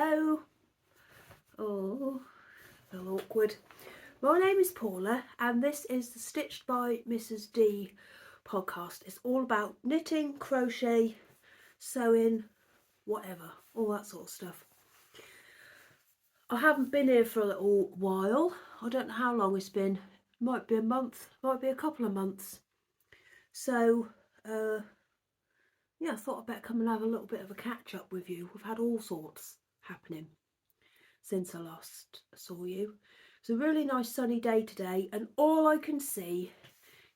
Hello. Oh, a little awkward. My name is Paula and this is the Stitched by Mrs. D podcast. It's all about knitting, crochet, sewing, whatever, all that sort of stuff. I haven't been here for a little while. I don't know how long it's been. Might be a month, might be a couple of months. So, yeah, I thought I'd better come and have a little bit of a catch up with you. We've had all sorts happening since I last saw you. It's a really nice sunny day today, and all I can see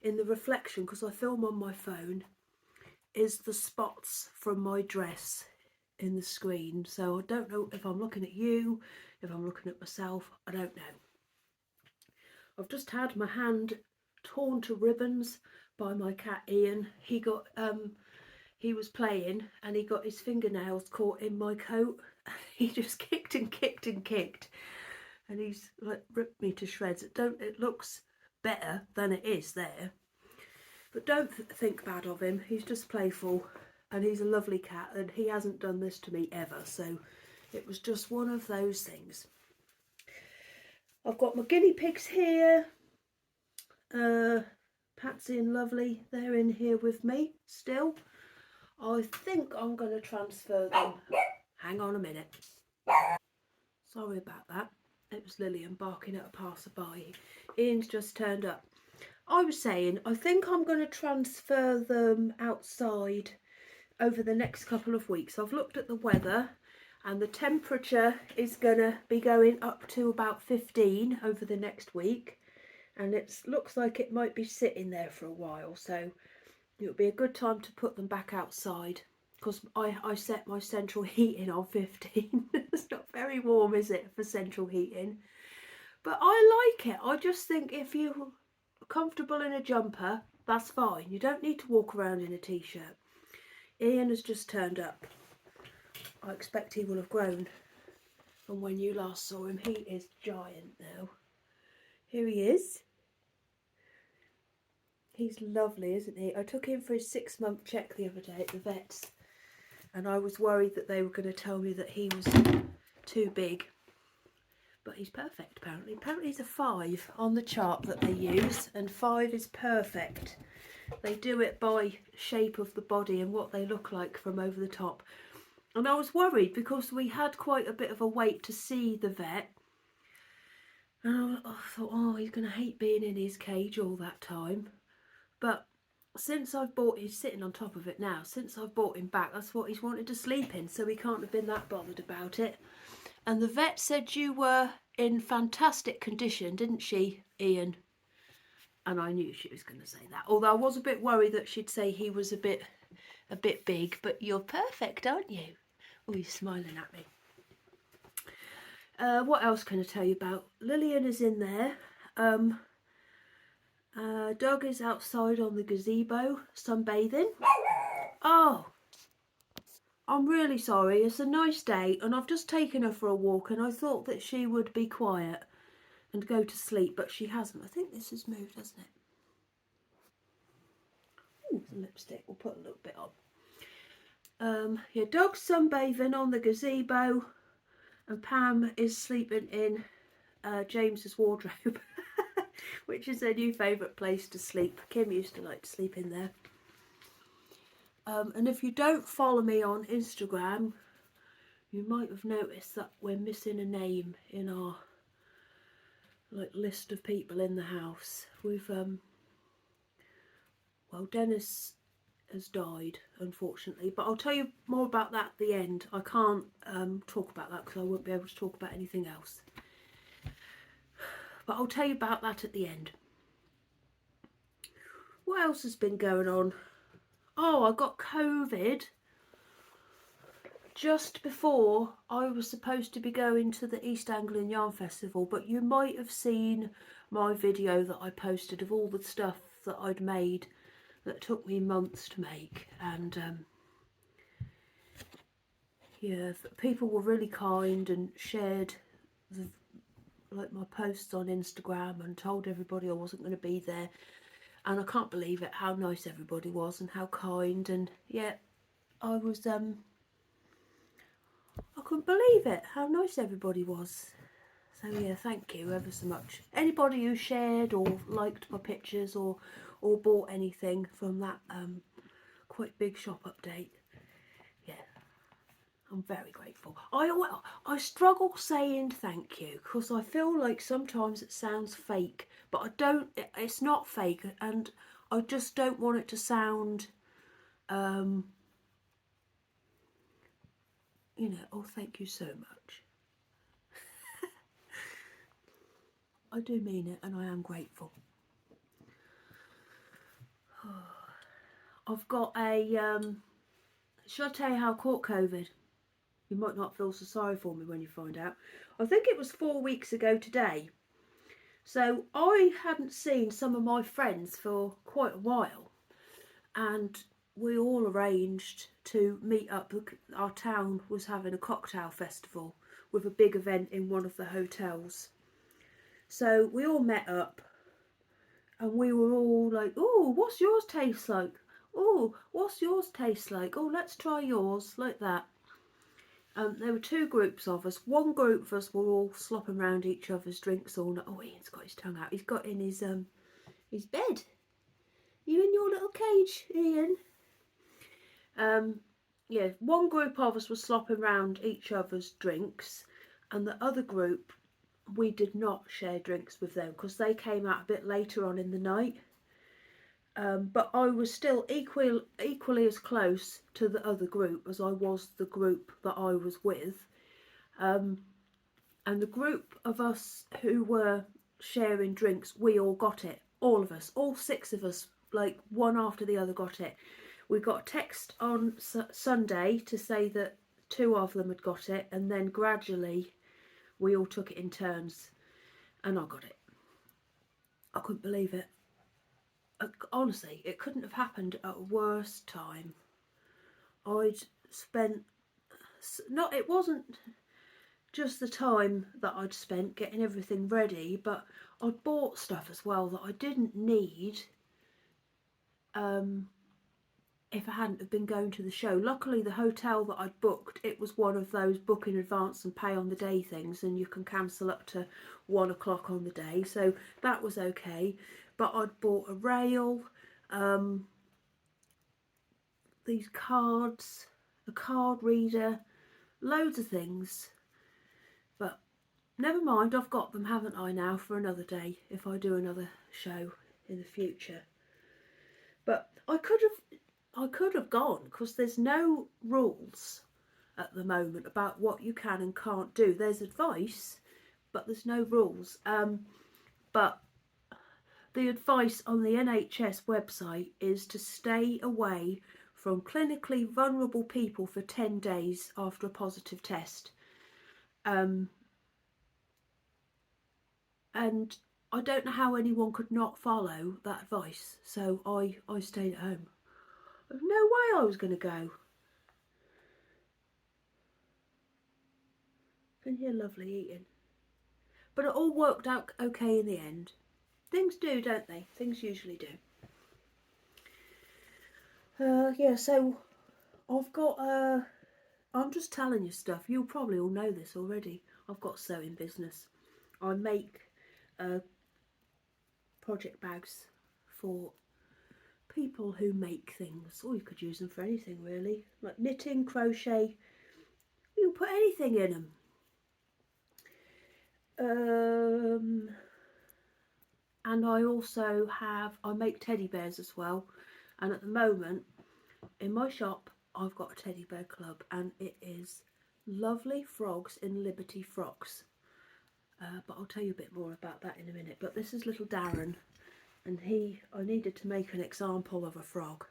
in the reflection, because I film on my phone, is the spots from my dress in the screen. So I don't know if I'm looking at you, if I'm looking at myself, I don't know. I've just had my hand torn to ribbons by my cat Ian. He was playing and he got his fingernails caught in my coat. He just kicked and kicked and kicked, and he's like ripped me to shreds. It looks better than it is there, but don't think bad of him. He's just playful, and he's a lovely cat, and he hasn't done this to me ever, so it was just one of those things. I've got my guinea pigs here. Patsy and Lovely, they're in here with me still. I think I'm going to transfer them. Hang on a minute. Sorry about that. It was Lillian barking at a passerby. Ian's just turned up. I was saying, I think I'm going to transfer them outside over the next couple of weeks. I've looked at the weather and the temperature is going to be going up to about 15 over the next week. And it looks like it might be sitting there for a while. So it'll be a good time to put them back outside, because I set my central heating on 15. It's not very warm, is it, for central heating? But I like it. I just think if you're comfortable in a jumper, that's fine. You don't need to walk around in a t-shirt. Ian has just turned up. I expect he will have grown from when you last saw him. He is giant now. Here he is. He's lovely, isn't he? I took him for his 6-month check the other day at the vet's, and I was worried that they were going to tell me that he was too big. But he's perfect, apparently. Apparently he's a 5 on the chart that they use, and 5 is perfect. They do it by shape of the body and what they look like from over the top. And I was worried because we had quite a bit of a wait to see the vet. And I thought, oh, he's going to hate being in his cage all that time. But since I've bought, he's sitting on top of it now, since I've bought him back, that's what he's wanted to sleep in, so he can't have been that bothered about it. And the vet said you were in fantastic condition, didn't she, Ian? And I knew she was going to say that, although I was a bit worried that she'd say he was a bit big, but you're perfect, aren't you? Oh, he's smiling at me. What else can I tell you about? Lillian is in there. Doug is outside on the gazebo sunbathing. Oh, I'm really sorry. It's a nice day and I've just taken her for a walk, and I thought that she would be quiet and go to sleep, but she hasn't. I think this has moved, hasn't it? Ooh, some lipstick. We'll put a little bit on. Yeah, Doug's sunbathing on the gazebo and Pam is sleeping in James's wardrobe. Which is their new favourite place to sleep. Kim used to like to sleep in there. And if you don't follow me on Instagram, you might have noticed that we're missing a name in our list of people in the house. We've well, Dennis has died, unfortunately, but I'll tell you more about that at the end. I can't talk about that because I won't be able to talk about anything else. But I'll tell you about that at the end. What else has been going on? Oh, I got COVID just before I was supposed to be going to the East Anglian Yarn Festival, but you might have seen my video that I posted of all the stuff that I'd made that took me months to make. And yeah, people were really kind and shared my posts on Instagram and told everybody I wasn't going to be there, and I can't believe it how nice everybody was and how kind. And yeah, I couldn't believe it, how nice everybody was. So yeah, thank you ever so much. Anybody who shared or liked my pictures or bought anything from that quite big shop update, yeah, I'm very grateful. I struggle saying thank you because I feel like sometimes it sounds fake, but I don't. It's not fake, and I just don't want it to sound, you know, oh, thank you so much. I do mean it, and I am grateful. I've got a. Shall I tell you how I caught COVID? You might not feel so sorry for me when you find out. I think it was 4 weeks ago today. So I hadn't seen some of my friends for quite a while, and we all arranged to meet up. Our town was having a cocktail festival with a big event in one of the hotels. So we all met up and we were all like, oh, what's yours taste like? Oh, what's yours taste like? Oh, let's try yours, like that. There were two groups of us. One group of us were all slopping around each other's drinks all night. Oh, Ian's got his tongue out. He's got in his bed. You in your little cage, Ian? Yeah, one group of us was slopping around each other's drinks, and the other group, we did not share drinks with them because they came out a bit later on in the night. But I was still equally as close to the other group as I was the group that I was with. And the group of us who were sharing drinks, we all got it. All of us, all 6 of us, like one after the other got it. We got a text on Sunday to say that 2 of them had got it, and then gradually we all took it in turns, and I got it. I couldn't believe it. Honestly, it couldn't have happened at a worse time. I'd spent, it wasn't just the time that I'd spent getting everything ready, but I'd bought stuff as well that I didn't need if I hadn't have been going to the show. Luckily, the hotel that I'd booked, it was one of those book in advance and pay on the day things, and you can cancel up to 1 o'clock on the day, so that was okay. But I'd bought a rail, these cards, a card reader, loads of things. But never mind, I've got them, haven't I, now for another day if I do another show in the future. But I could have gone because there's no rules at the moment about what you can and can't do. There's advice, but there's no rules. But the advice on the NHS website is to stay away from clinically vulnerable people for 10 days after a positive test. And I don't know how anyone could not follow that advice, so I stayed at home. There's no way I was going to go. Can hear lovely eating. But it all worked out okay in the end. Things do, don't they? Things usually do. Yeah, so I've got, I'm just telling you stuff. You'll probably all know this already. I've got a sewing business. I make project bags for people who make things, or you could use them for anything really, like knitting, crochet. You can put anything in them. And I also I make teddy bears as well, and at the moment in my shop I've got a teddy bear club, and it is Lovely Frogs in Liberty Frocks. But I'll tell you a bit more about that in a minute. But this is little Darren, and I needed to make an example of a frog.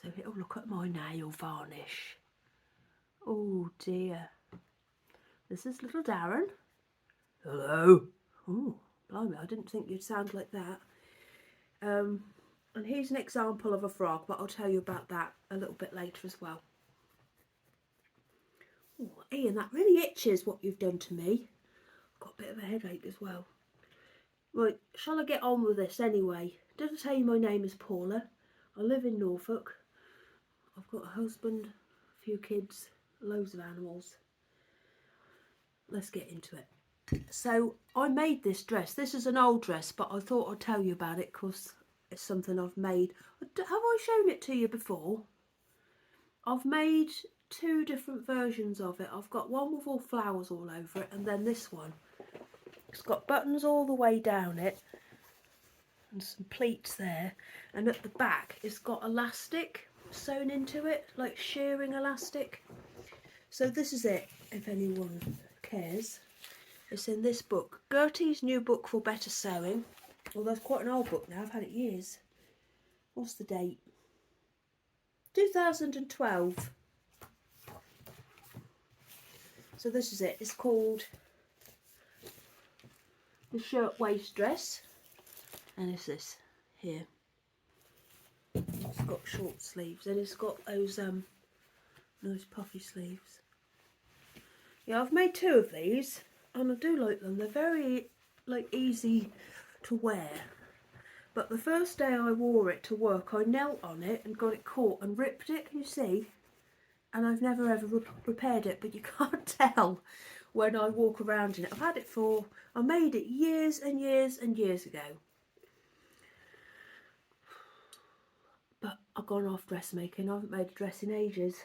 So he'll look at my nail varnish. Oh dear. This is little Darren. Hello. Oh, blimey, I didn't think you'd sound like that. And here's an example of a frog, but I'll tell you about that a little bit later as well. Oh, Ian, that really itches what you've done to me. I've got a bit of a headache as well. Right, shall I get on with this anyway? Did I tell you my name is Paula? I live in Norfolk. I've got a husband, a few kids, loads of animals. Let's get into it. So I made this dress. This is an old dress, but I thought I'd tell you about it because it's something I've made. Have I shown it to you before? I've made two different versions of it. I've got one with all flowers all over it, and then this one. It's got buttons all the way down it and some pleats there, and at the back it's got elastic sewn into it, like shearing elastic. So this is it, if anyone cares. It's in this book, Gertie's New Book for Better Sewing. Well, that's quite an old book now, I've had it years. What's the date? 2012. So this is it. It's called the shirt waist dress, and it's this here. It's got short sleeves, and it's got those puffy sleeves. Yeah, I've made two of these, and I do like them. They're very easy to wear. But the first day I wore it to work, I knelt on it and got it caught and ripped it. Can you see? And I've never ever repaired it, but you can't tell when I walk around in it. I made it years and years and years ago. But I've gone off dressmaking. I haven't made a dress in ages.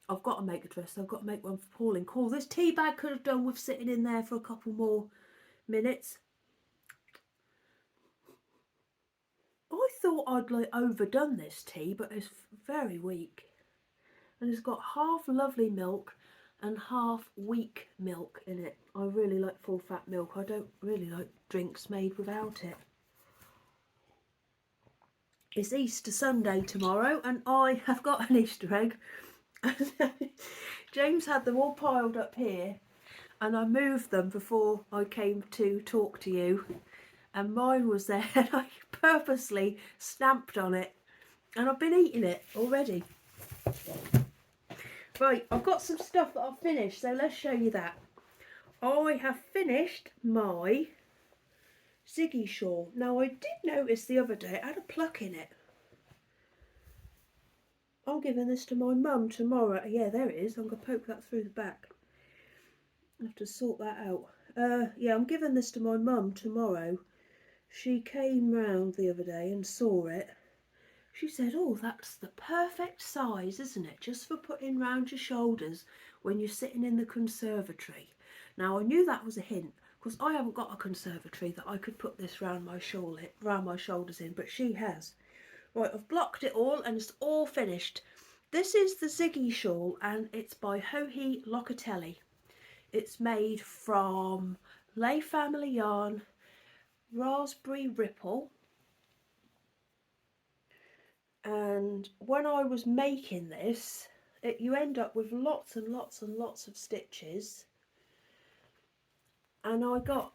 I've got to make a dress. I've got to make one for Pauline. Cool. This tea bag could have done with sitting in there for a couple more minutes. I thought I'd overdone this tea, but it's very weak. And it's got half lovely milk and half weak milk in it. I really like full fat milk. I don't really like drinks made without it. It's Easter Sunday tomorrow, and I have got an Easter egg. James had them all piled up here, and I moved them before I came to talk to you, and mine was there, and I purposely stamped on it, and I've been eating it already. Right, I've got some stuff that I've finished, so let's show you that. I have finished my Ziggy shawl. Now, I did notice the other day it had a pluck in it. I'm giving this to my mum tomorrow. Yeah, there it is. I'm going to poke that through the back. I have to sort that out. Yeah, I'm giving this to my mum tomorrow. She came round the other day and saw it. She said, oh, that's the perfect size, isn't it? Just for putting round your shoulders when you're sitting in the conservatory. Now, I knew that was a hint, because I haven't got a conservatory that I could put this round my shoulders in, but she has. Right, I've blocked it all and it's all finished. This is the Ziggy shawl, and it's by Johi Locatelli. It's made from Lay Family yarn, raspberry ripple, and when I was making this, you end up with lots and lots and lots of stitches, and I thought,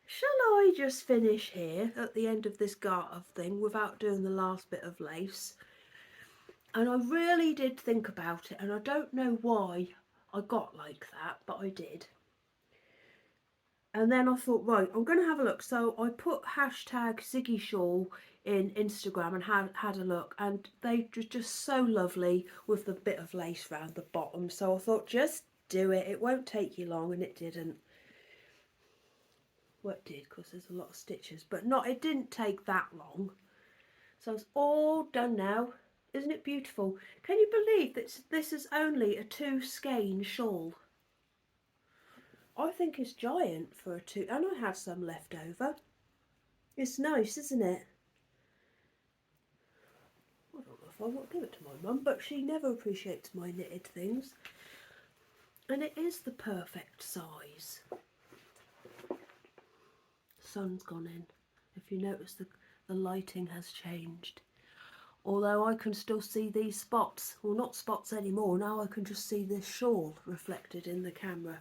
shall I just finish here at the end of this garter thing without doing the last bit of lace? And I really did think about it, and I don't know why I got like that, but I did. And then I thought, right, I'm going to have a look. So I put hashtag Ziggy Shawl in Instagram and had a look, and they were just so lovely with the bit of lace round the bottom. So I thought, just do it. It won't take you long, and it didn't. Well, it did, because there's a lot of stitches, but it didn't take that long. So it's all done now. Isn't it beautiful? Can you believe that this is only a 2 skein shawl? I think it's giant for a 2, and I have some left over. It's nice, isn't it? I don't know if I want to give it to my mum, but she never appreciates my knitted things. And it is the perfect size. Sun's gone in. If you notice, the lighting has changed. Although I can still see these spots. Well, not spots anymore. Now I can just see this shawl reflected in the camera.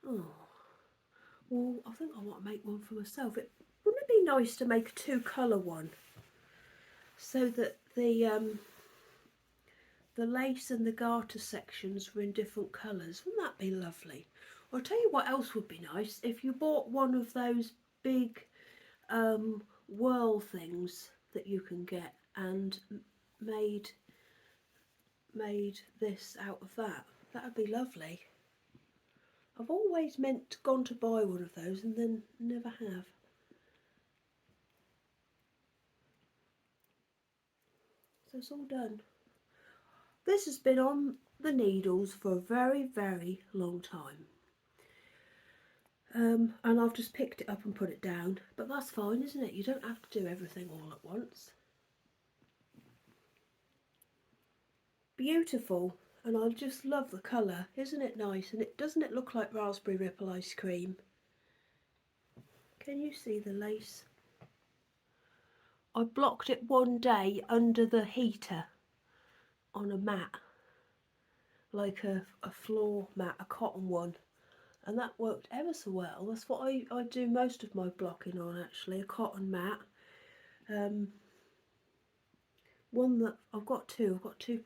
Oh, well, I think I want to make one for myself. Wouldn't it be nice to make a 2-colour one, so that the lace and the garter sections were in different colours? Wouldn't that be lovely? I'll tell you what else would be nice, if you bought one of those big whirl things that you can get, and made this out of that. That would be lovely. I've always gone to buy one of those and then never have. So it's all done. This has been on the needles for a very, very long time. And I've just picked it up and put it down. But that's fine, isn't it? You don't have to do everything all at once. Beautiful. And I just love the colour. Isn't it nice? And doesn't it look like raspberry ripple ice cream? Can you see the lace? I blocked it one day under the heater on a mat, like a floor mat, a cotton one, and that worked ever so well. That's what I do most of my blocking on, actually, a cotton mat. One that I've got two,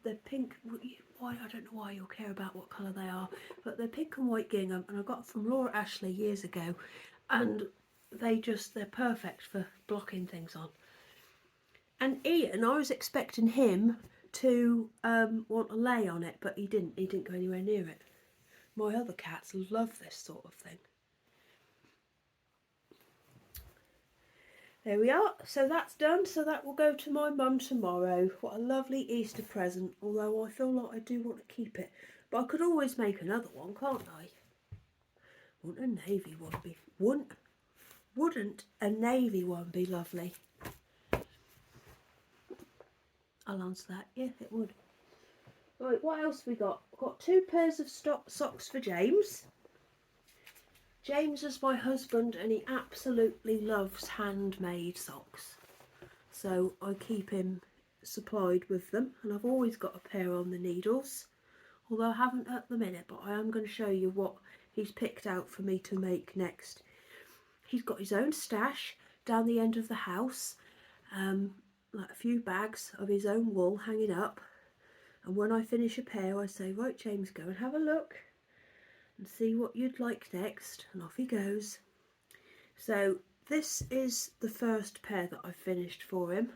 they're pink, white. I don't know why you'll care about what colour they are, but they're pink and white gingham, and I got them from Laura Ashley years ago, and they're perfect for blocking things on. And Ian, I was expecting him to want to lay on it, but he didn't go anywhere near it. My other cats love this sort of thing. There we are, so that's done. So that will go to my mum tomorrow. What a lovely Easter present, although I feel like I do want to keep it, but I could always make another one, can't I? Wouldn't a navy one be wouldn't a navy one be lovely? I'll answer that. Yeah, it would. Right, what else we got? I've got 2 pairs of socks for James. James is my husband and he absolutely loves handmade socks. So I keep him supplied with them, and I've always got a pair on the needles. Although I haven't at the minute, but I am going to show you what he's picked out for me to make next. He's got his own stash down the end of the house. Like a few bags of his own wool hanging up, and when I finish a pair I say, right James, go and have a look and see what you'd like next, and off he goes. So this is the first pair that I finished for him.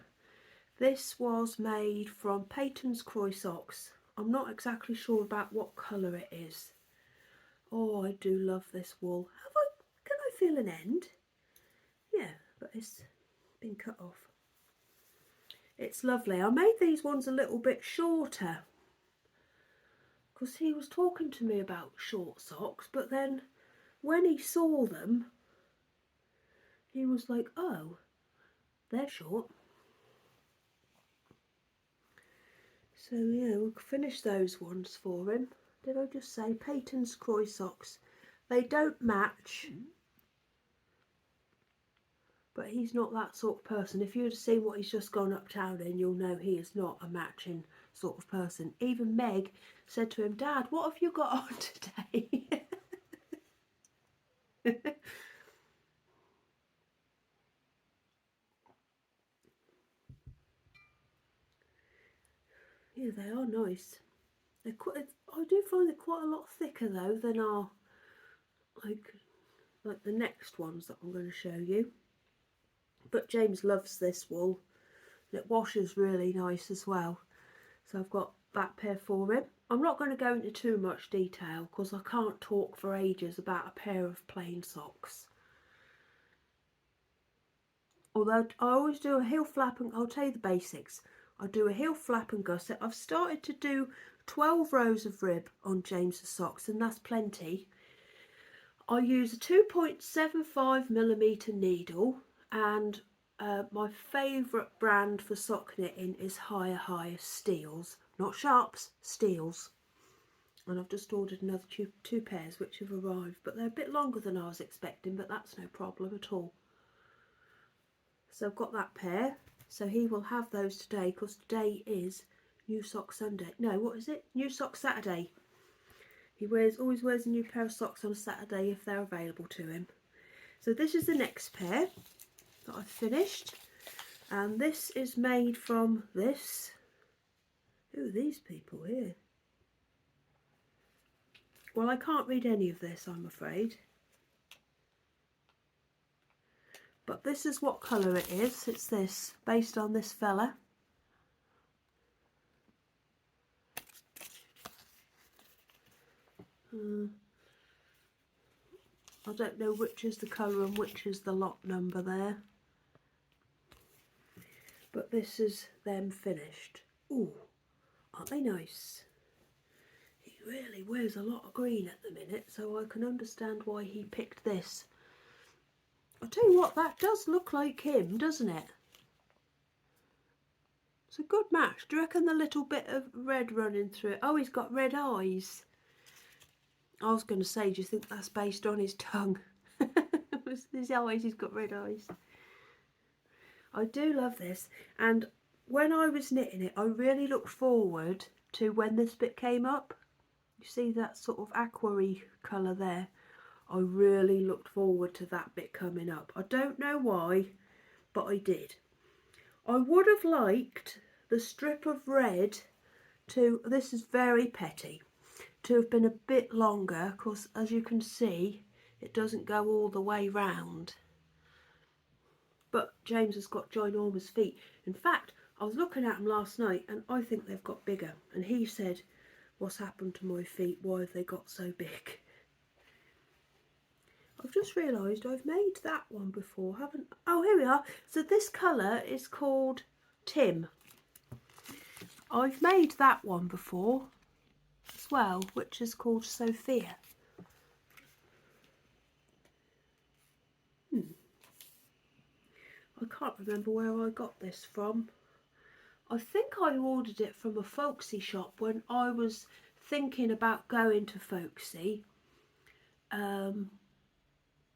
This was made from Peyton's Croy socks. I'm not exactly sure about what colour it is. Oh, I do love this wool. Can I feel an end? Yeah, but it's been cut off. It's lovely. I made these ones a little bit shorter because he was talking to me about short socks, but then when he saw them he was like, oh, they're short. So yeah, we'll finish those ones for him. Did I just say Peyton's Croy socks? They don't match, but he's not that sort of person. If you'd have seen what he's just gone uptown in, you'll know he is not a matching sort of person. Even Meg said to him, Dad, what have you got on today? Yeah, they are nice. They're quite. I do find it quite a lot thicker though than our like the next ones that I'm going to show you. But James loves this wool. It washes really nice as well. So I've got that pair for him. I'm not going to go into too much detail because I can't talk for ages about a pair of plain socks. Although I always do a heel flap, and I'll tell you the basics. I do a heel flap and gusset. I've started to do 12 rows of rib on James's socks, and that's plenty. I use a 2.75mm needle, and my favourite brand for sock knitting is Higher Steels. Not Sharps, Steels. And I've just ordered another two pairs which have arrived, but they're a bit longer than I was expecting, but that's no problem at all. So I've got that pair, so he will have those today because today is New Sock Sunday. No, what is it? New Sock Saturday. He always wears a new pair of socks on a Saturday if they're available to him. So this is the next pair that I've finished, and this is made from this. Who are these people here? Well, I can't read any of this, I'm afraid. But this is what colour it is. It's this, based on this fella. I don't know which is the colour and which is the lot number there. But this is them finished. Ooh, aren't they nice? He really wears a lot of green at the minute, so I can understand why he picked this. I'll tell you what, that does look like him, doesn't it? It's a good match. Do you reckon the little bit of red running through it? Oh, he's got red eyes. I was going to say, do you think that's based on his tongue? His eyes, he's got red eyes. I do love this, and when I was knitting it, I really looked forward to when this bit came up. You see that sort of aqua-y colour there? I really looked forward to that bit coming up. I don't know why, but I did. I would have liked the strip of red to, this is very petty, to have been a bit longer, because as you can see, it doesn't go all the way round. But James has got ginormous feet. In fact, I was looking at them last night and I think they've got bigger. And he said, what's happened to my feet? Why have they got so big? I've just realised I've made that one before, haven't I? Oh, here we are. So this colour is called Tim. I've made that one before as well, which is called Sophia. I can't remember where I got this from. I think I ordered it from a folksy shop when I was thinking about going to folksy.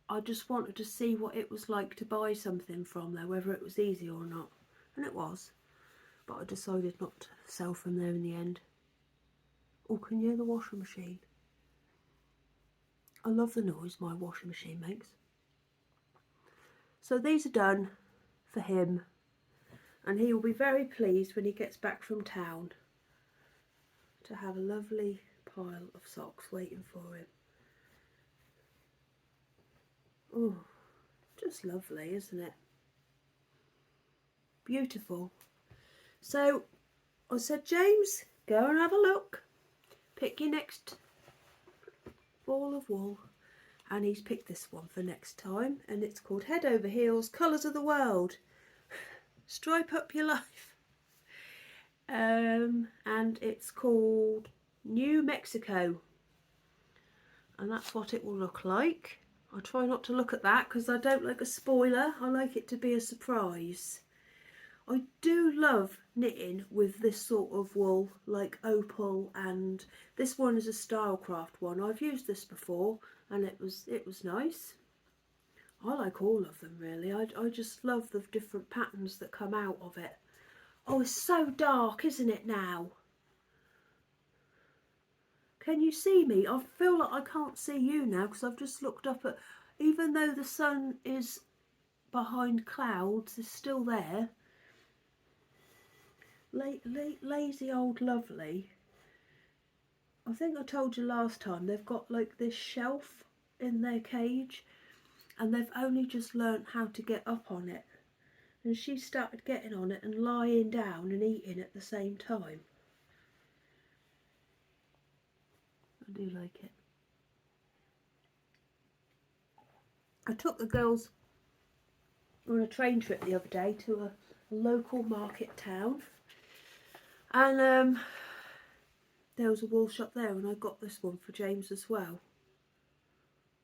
I just wanted to see what it was like to buy something from there, whether it was easy or not. And it was. But I decided not to sell from there in the end. Oh, can you hear the washing machine? I love the noise my washing machine makes. So these are done for him, and he will be very pleased when he gets back from town to have a lovely pile of socks waiting for him. Oh, just lovely, isn't it? Beautiful. So I said, James, go and have a look. Pick your next ball of wool. And he's picked this one for next time, and it's called Head Over Heels, Colours of the World. Stripe Up Your Life. And it's called New Mexico. And that's what it will look like. I try not to look at that because I don't like a spoiler. I like it to be a surprise. I do love knitting with this sort of wool, like opal, and this one is a Stylecraft one. I've used this before and it was nice. I like all of them really. I just love the different patterns that come out of it. Oh, it's so dark, isn't it now? Can you see me? I feel like I can't see you now because I've just looked up at, even though the sun is behind clouds, it's still there. Lazy old lovely. I think I told you last time they've got like this shelf in their cage and they've only just learnt how to get up on it, and she started getting on it and lying down and eating at the same time. I do like it. I took the girls on a train trip the other day to a local market town, and there was a wool shop there, and I got this one for James as well,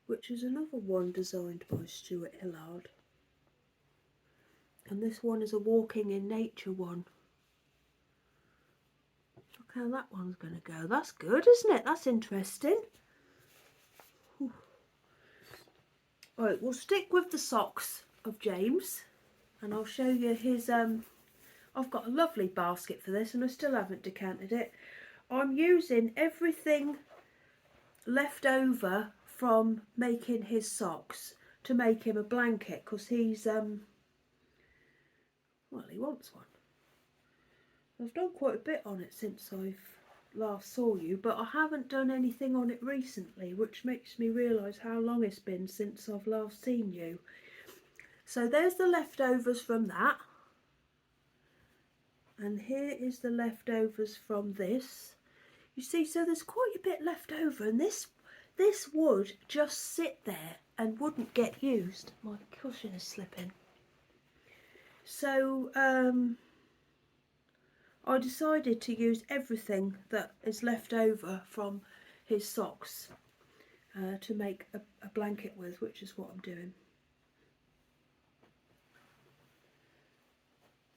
which is another one designed by Stuart Hillard. And this one is a walking in nature one. Look how that one's going to go. That's good, isn't it? That's interesting. Whew. Right, we'll stick with the socks of James, and I'll show you his I've got a lovely basket for this and I still haven't decanted it. I'm using everything left over from making his socks to make him a blanket, because he's well, he wants one. I've done quite a bit on it since I've last saw you, but I haven't done anything on it recently, which makes me realise how long it's been since I've last seen you. So there's the leftovers from that. And here is the leftovers from this. You see, so there's quite a bit left over, and this would just sit there and wouldn't get used. My cushion is slipping. So I decided to use everything that is left over from his socks to make a blanket with, which is what I'm doing.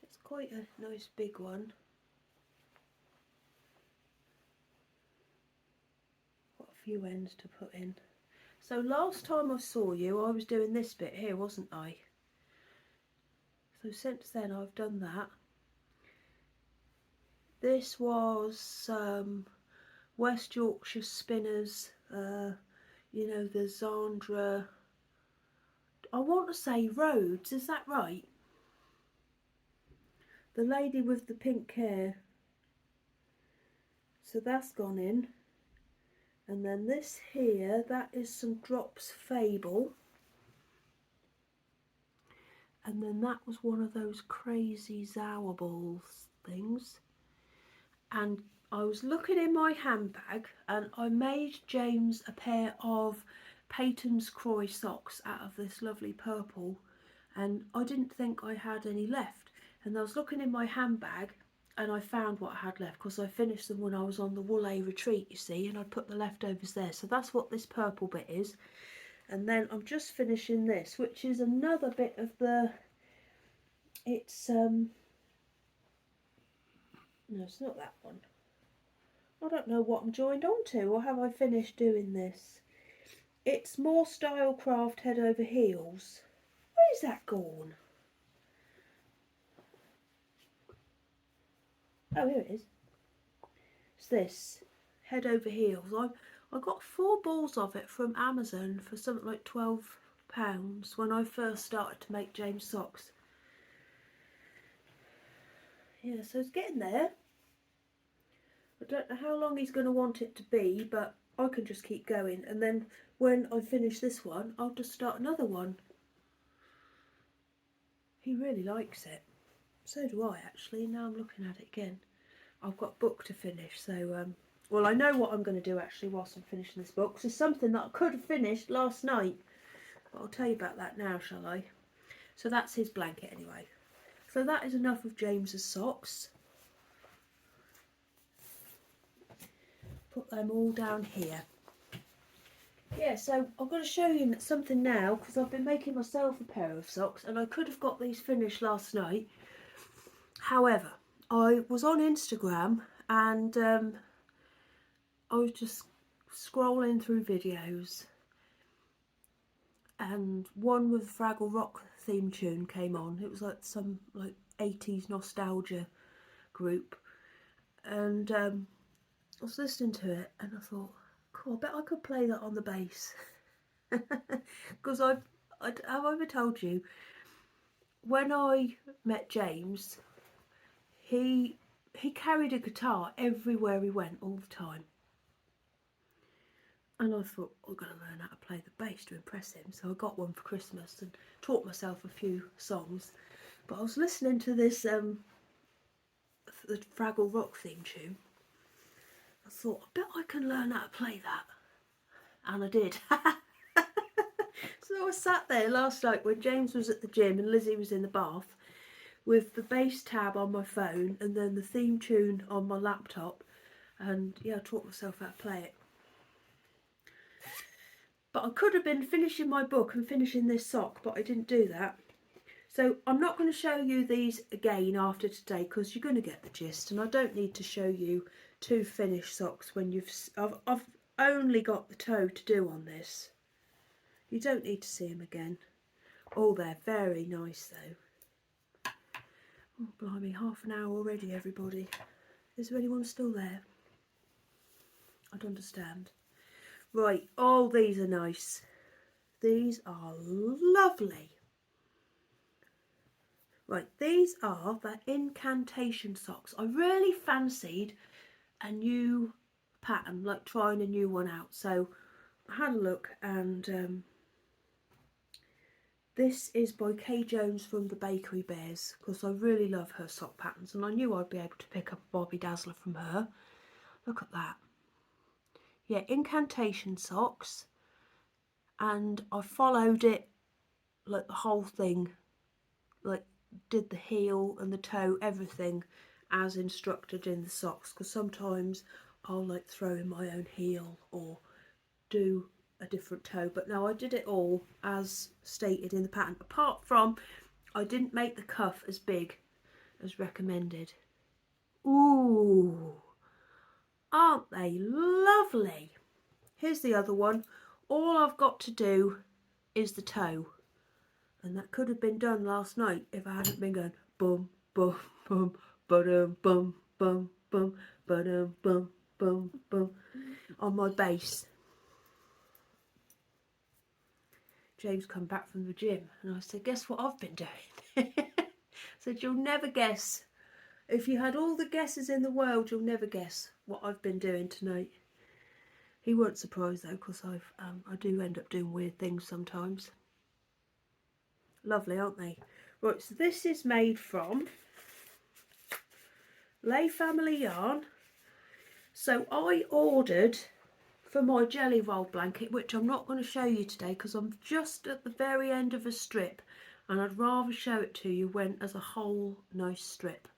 It's quite a nice big one. Got a few ends to put in. So last time I saw you, I was doing this bit here, wasn't I? So since then I've done that. This was West Yorkshire Spinners, you know, the Zandra, I want to say Rhodes, is that right? The lady with the pink hair. So that's gone in. And then this here, that is some Drops Fable. And then that was one of those crazy Zower balls things. And I was looking in my handbag and I made James a pair of Peyton's Croy socks out of this lovely purple, and I didn't think I had any left. And I was looking in my handbag and I found what I had left, because I finished them when I was on the Woolay retreat, you see, and I put the leftovers there. So that's what this purple bit is. And then I'm just finishing this, which is another bit of the, it's no, it's not that one. I don't know what I'm joined onto, or have I finished doing this? It's More Stylecraft Head Over Heels. Where's that gone? Oh, here it is. It's this, Head Over Heels. I got 4 balls of it from Amazon for something like £12 when I first started to make James socks. Yeah, so it's getting there. I don't know how long he's going to want it to be, but I can just keep going, and then when I finish this one I'll just start another one. He really likes it. So do I, actually. Now I'm looking at it again. I've got a book to finish, so well, I know what I'm going to do actually whilst I'm finishing this book. This is something that I could have finished last night, but I'll tell you about that now, shall I? So that's his blanket anyway. So that is enough of James's socks. Put them all down here. Yeah, so I'm going to show you something now, because I've been making myself a pair of socks and I could have got these finished last night. However, I was on Instagram and I was just scrolling through videos, and one with Fraggle Rock theme tune came on. It was like some 80s nostalgia group, and I was listening to it and I thought, cool, I bet I could play that on the bass. Because have I ever told you, when I met James, he carried a guitar everywhere he went all the time. And I thought, I'm going to learn how to play the bass to impress him. So I got one for Christmas and taught myself a few songs. But I was listening to this, the Fraggle Rock theme tune. I thought, I bet I can learn how to play that. And I did. So I sat there last night when James was at the gym and Lizzie was in the bath, with the bass tab on my phone and then the theme tune on my laptop. And yeah, I taught myself how to play it. But I could have been finishing my book and finishing this sock, but I didn't do that. So I'm not going to show you these again after today, because you're going to get the gist, and I don't need to show you 2 finished socks when I've only got the toe to do on this. You don't need to see them again. Oh, they're very nice though. Oh, blimey, half an hour already, everybody. Is there anyone still there? I'd understand. Right, oh, these are nice. These are lovely. Right, these are the incantation socks. I really fancied a new pattern, like trying a new one out. So I had a look, and This is by Kay Jones from the Bakery Bears, because I really love her sock patterns and I knew I'd be able to pick up a Bobby Dazzler from her. Look at that. Yeah, incantation socks, and I followed it, like the whole thing, like did the heel and the toe, everything as instructed in the socks, because sometimes I'll like throw in my own heel or do a different toe, but no, I did it all as stated in the pattern, apart from I didn't make the cuff as big as recommended. Ooh, aren't they lovely? Here's the other one. All I've got to do is the toe, and that could have been done last night if I hadn't been going boom, boom, boom, ba-dum, bum, bum, bum, ba-dum, bum, bum, bum on my bass. James come back from the gym and I said, guess what I've been doing? I said, you'll never guess. If you had all the guesses in the world, you'll never guess what I've been doing tonight. He weren't surprised though, because I do end up doing weird things sometimes. Lovely, aren't they? Right, so this is made from Lay Family Yarn. So I ordered for my jelly roll blanket, which I'm not going to show you today because I'm just at the very end of a strip, and I'd rather show it to you when as a whole nice strip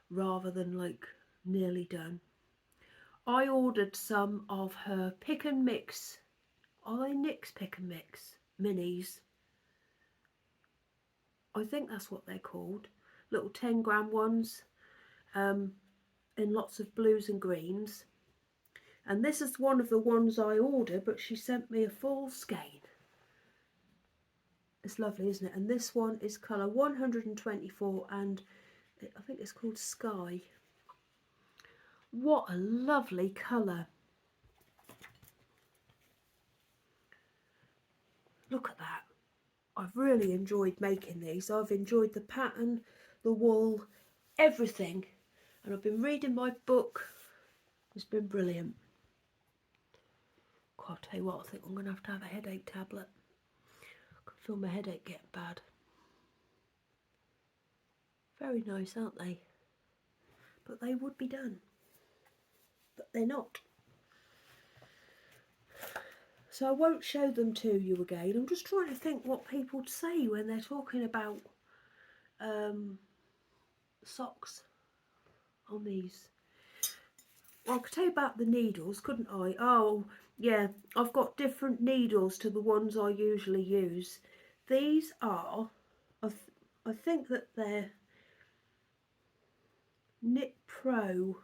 rather than like nearly done. I ordered some of her pick and mix, are they NYX pick and mix minis? I think that's what they're called, little 10-gram ones, in lots of blues and greens. And this is one of the ones I ordered, but she sent me a full skein. It's lovely, isn't it? And this one is colour 124, and I think it's called Sky. What a lovely colour. Look at that. I've really enjoyed making these. I've enjoyed the pattern, the wool, everything. And I've been reading my book. It's been brilliant. God, I'll tell you what, I think I'm going to have a headache tablet. I can feel my headache getting bad. Very nice, aren't they? But they would be done. But they're not. So I won't show them to you again. I'm just trying to think what people say when they're talking about socks on these. Well, I could tell you about the needles, couldn't I? Oh, yeah, I've got different needles to the ones I usually use. These are, I think that they're Knit Pro.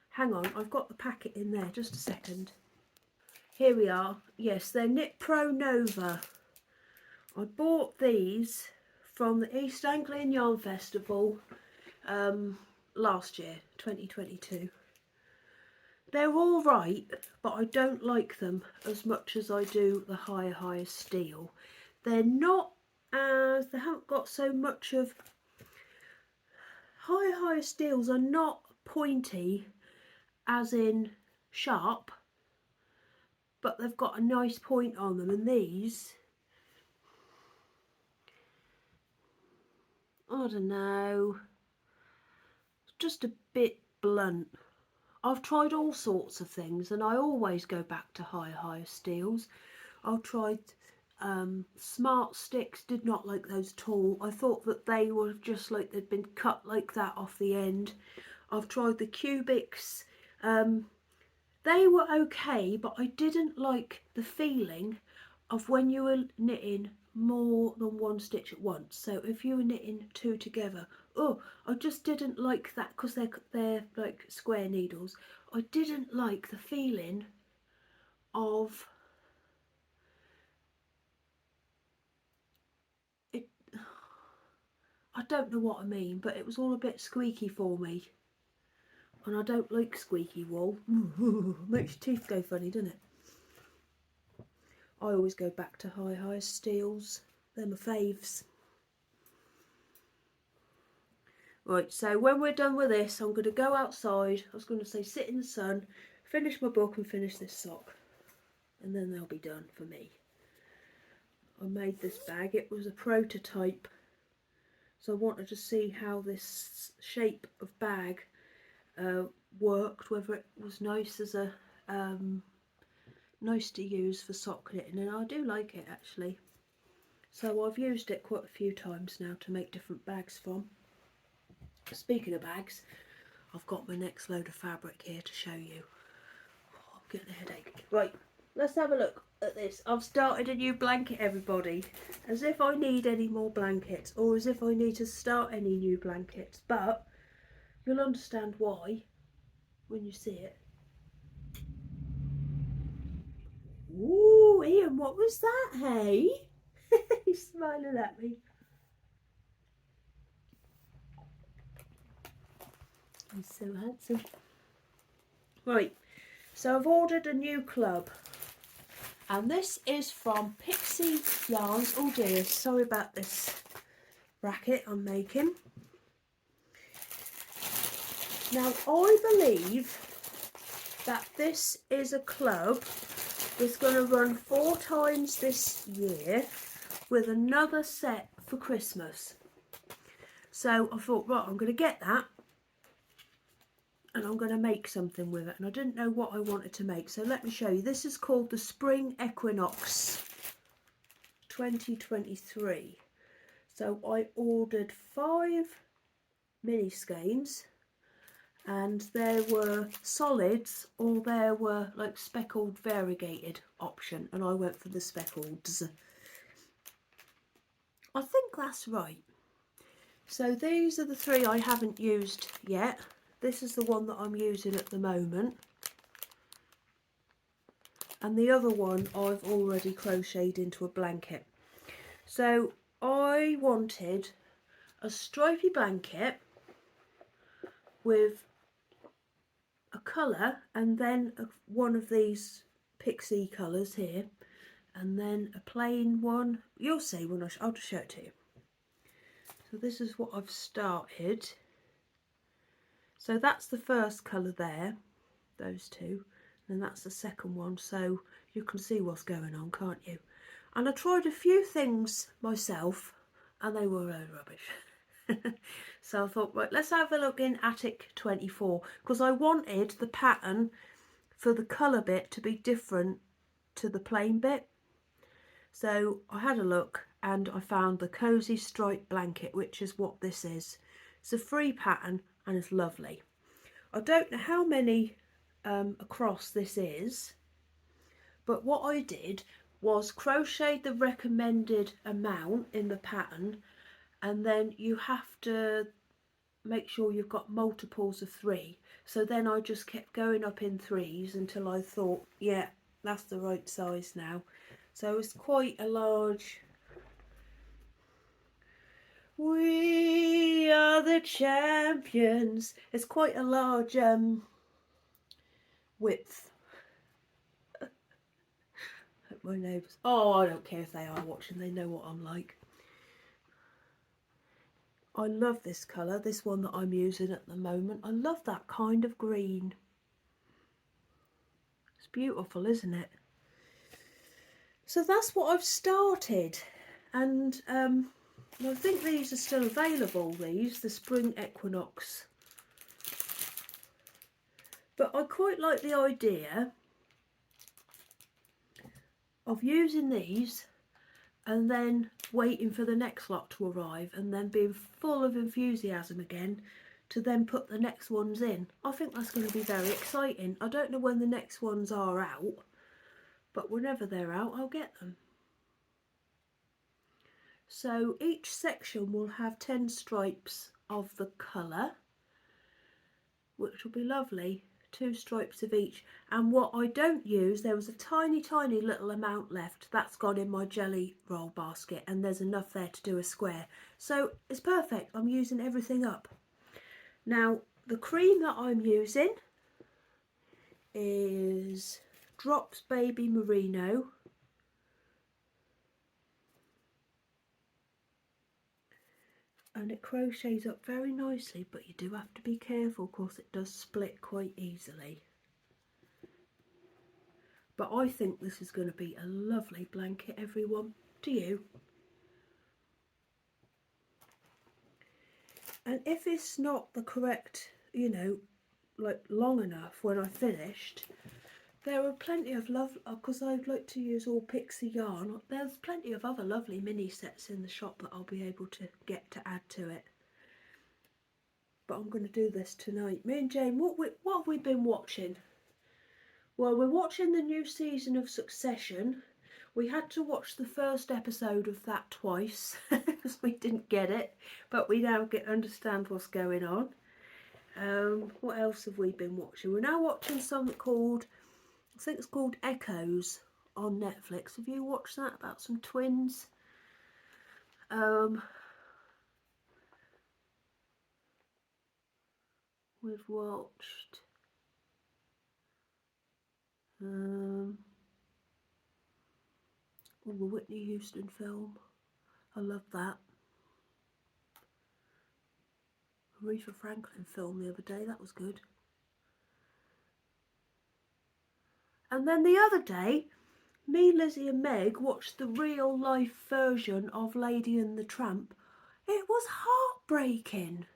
Hang on, I've got the packet in there, just a second. Here we are. Yes, they're Knit Pro Nova. I bought these from the East Anglian Yarn Festival last year, 2022. They're all right, but I don't like them as much as I do the higher steel. They're not as, they haven't got so much of, higher steels are not pointy as in sharp, but they've got a nice point on them, and these, I don't know, just a bit blunt. I've tried all sorts of things and I always go back to higher steels. I've tried smart sticks, did not like those at all. I thought that they were just like they'd been cut like that off the end. I've tried the cubics, they were okay, but I didn't like the feeling of when you were knitting more than one stitch at once. So if you were knitting two together, oh, I just didn't like that, because they're like square needles. I didn't like the feeling of it. I don't know what I mean, but it was all a bit squeaky for me, and I don't like squeaky wool. Makes your teeth go funny, doesn't it? I always go back to high steels. They're my faves. Right, so when we're done with this, I'm going to go outside. I was going to say sit in the sun, finish my book and finish this sock. And then they'll be done for me. I made this bag. It was a prototype, so I wanted to see how this shape of bag worked, whether it was nice as a nice to use for sock knitting, and I do like it actually. So I've used it quite a few times now to make different bags from. Speaking of bags, I've got my next load of fabric here to show you. Oh, I'm getting a headache. Right, let's have a look at this. I've started a new blanket, everybody. As if I need any more blankets, or as if I need to start any new blankets, but you'll understand why when you see it. Ooh, Ian, what was that, hey? He's smiling at me. He's so handsome. Right, so I've ordered a new club. And this is from Pixie Yarns. Oh dear, sorry about this bracket I'm making. Now I believe that this is a club that's going to run 4 times this year with another set for Christmas. So I thought, right, I'm going to get that and I'm going to make something with it. And I didn't know what I wanted to make, so let me show you. This is called the Spring Equinox 2023. So I ordered 5 mini skeins, and there were solids or there were like speckled variegated option, and I went for the speckleds. I think that's right. So these are the 3 I haven't used yet. This is the one that I'm using at the moment, and the other one I've already crocheted into a blanket. So I wanted a stripy blanket with a colour, and then one of these pixie colours here, and then a plain one. You'll see when I'll just show it to you. So this is what I've started. So that's the first colour there, those 2, and that's the second one, so you can see what's going on, can't you? And I tried a few things myself and they were rubbish. So I thought, right, let's have a look in Attic 24, because I wanted the pattern for the colour bit to be different to the plain bit. So I had a look and I found the Cozy Stripe Blanket, which is what this is. It's a free pattern and it's lovely. I don't know how many across this is, but what I did was crochet the recommended amount in the pattern, and then you have to make sure you've got multiples of 3. So then I just kept going up in 3s until I thought, yeah, that's the right size now. So it's quite a large. We are the champions. It's quite a large width. My neighbours. Oh, I don't care if they are watching. They know what I'm like. I love this colour, this one that I'm using at the moment. I love that kind of green. It's beautiful, isn't it? So that's what I've started, and I think these are still available, the Spring Equinox. But I quite like the idea of using these and then waiting for the next lot to arrive and then being full of enthusiasm again to then put the next ones in. I think that's going to be very exciting. I don't know when the next ones are out, but whenever they're out, I'll get them. So each section will have 10 stripes of the colour, which will be lovely. 2 stripes of each. And what I don't use, there was a tiny little amount left, that's gone in my jelly roll basket, and there's enough there to do a square, so it's perfect. I'm using everything up. Now the cream that I'm using is Drops Baby Merino, and it crochets up very nicely, but you do have to be careful because it does split quite easily. But I think this is going to be a lovely blanket, everyone. to you. And if it's not the correct, you know, like long enough when I finished, there are plenty of love, because I'd like to use all pixie yarn. There's plenty of other lovely mini sets in the shop that I'll be able to get to add to it. But I'm going to do this tonight. Me and Jane, what have we been watching? Well, we're watching the new season of Succession. We had to watch the first episode of that twice because we didn't get it, but we now understand what's going on. What else have we been watching? We're now watching something called, I think it's called Echoes on Netflix. Have you watched that, about some twins? We've watched the Whitney Houston film. I love that. Aretha Franklin film the other day, that was good. And then the other day, me, Lizzie and Meg watched the real life version of Lady and the Tramp. It was heartbreaking.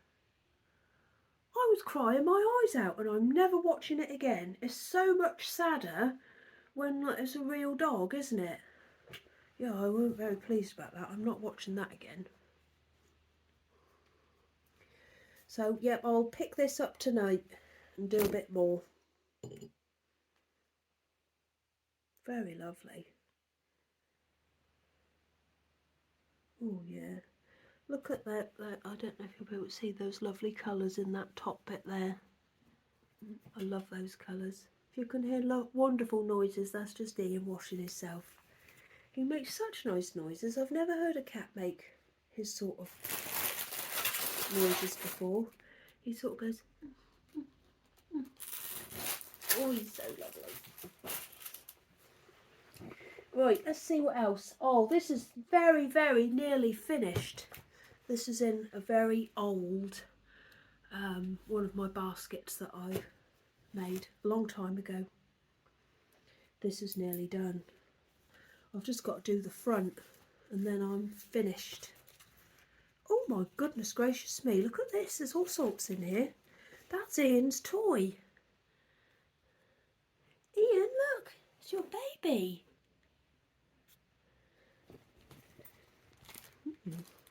I was crying my eyes out, and I'm never watching it again. It's so much sadder when it's a real dog, isn't it? Yeah, I wasn't very pleased about that. I'm not watching that again. So, yep, I'll pick this up tonight and do a bit more. Very lovely. Oh, yeah. Look at that. I don't know if you'll be able to see those lovely colours in that top bit there. I love those colours. If you can hear wonderful noises, that's just Ian washing himself. He makes such nice noises. I've never heard a cat make his sort of noises before. He sort of goes, oh, he's so lovely. Right, let's see what else. Oh, this is very, very nearly finished. This is in a very old, one of my baskets that I made a long time ago. This is nearly done. I've just got to do the front and then I'm finished. Oh my goodness gracious me, look at this, there's all sorts in here. That's Ian's toy. Ian, look, it's your baby.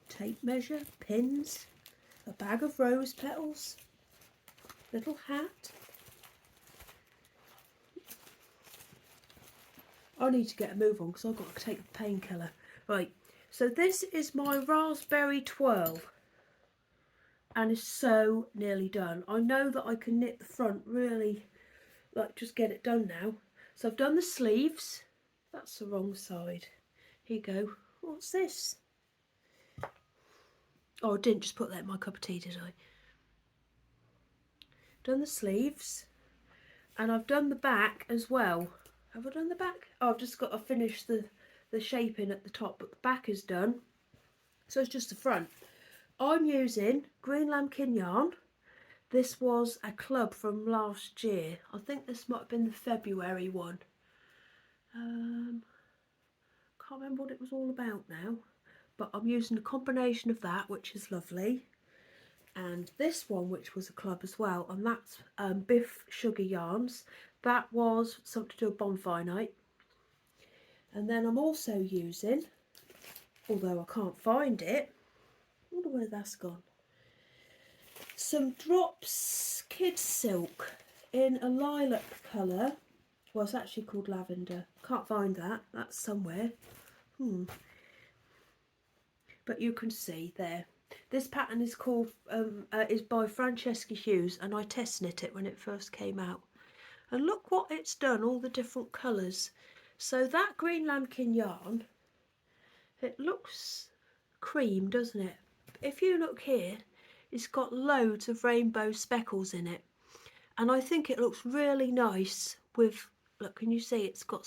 Tape measure, pins, a bag of rose petals, little hat. I need to get a move on because I've got to take a painkiller. Right, so this is my raspberry twirl and it's so nearly done. I know that I can knit the front really, like just get it done now. So I've done the sleeves. That's the wrong side. Here you go. What's this? Oh, I didn't just put that in my cup of tea, did I? Done the sleeves and I've done the back as well. Have I done the back? Oh, I've just got to finish the shaping at the top, but the back is done. So it's just the front. I'm using green lambkin yarn. This was a club from last year. I think this might have been the February one. Can't remember what it was all about now. But I'm using a combination of that, which is lovely. And this one, which was a club as well. And that's Biff Sugar Yarns. That was something to do with bonfire night. And then I'm also using, although I can't find it, I wonder where that's gone, some Drops Kids Silk in a lilac colour. Well, it's actually called lavender. Can't find that. That's somewhere. But you can see there. This pattern is called is by Francesca Hughes, and I test knit it when it first came out. And look what it's done, all the different colours. So that green lambkin yarn, it looks cream, doesn't it? If you look here, it's got loads of rainbow speckles in it. And I think it looks really nice with, look, can you see it's got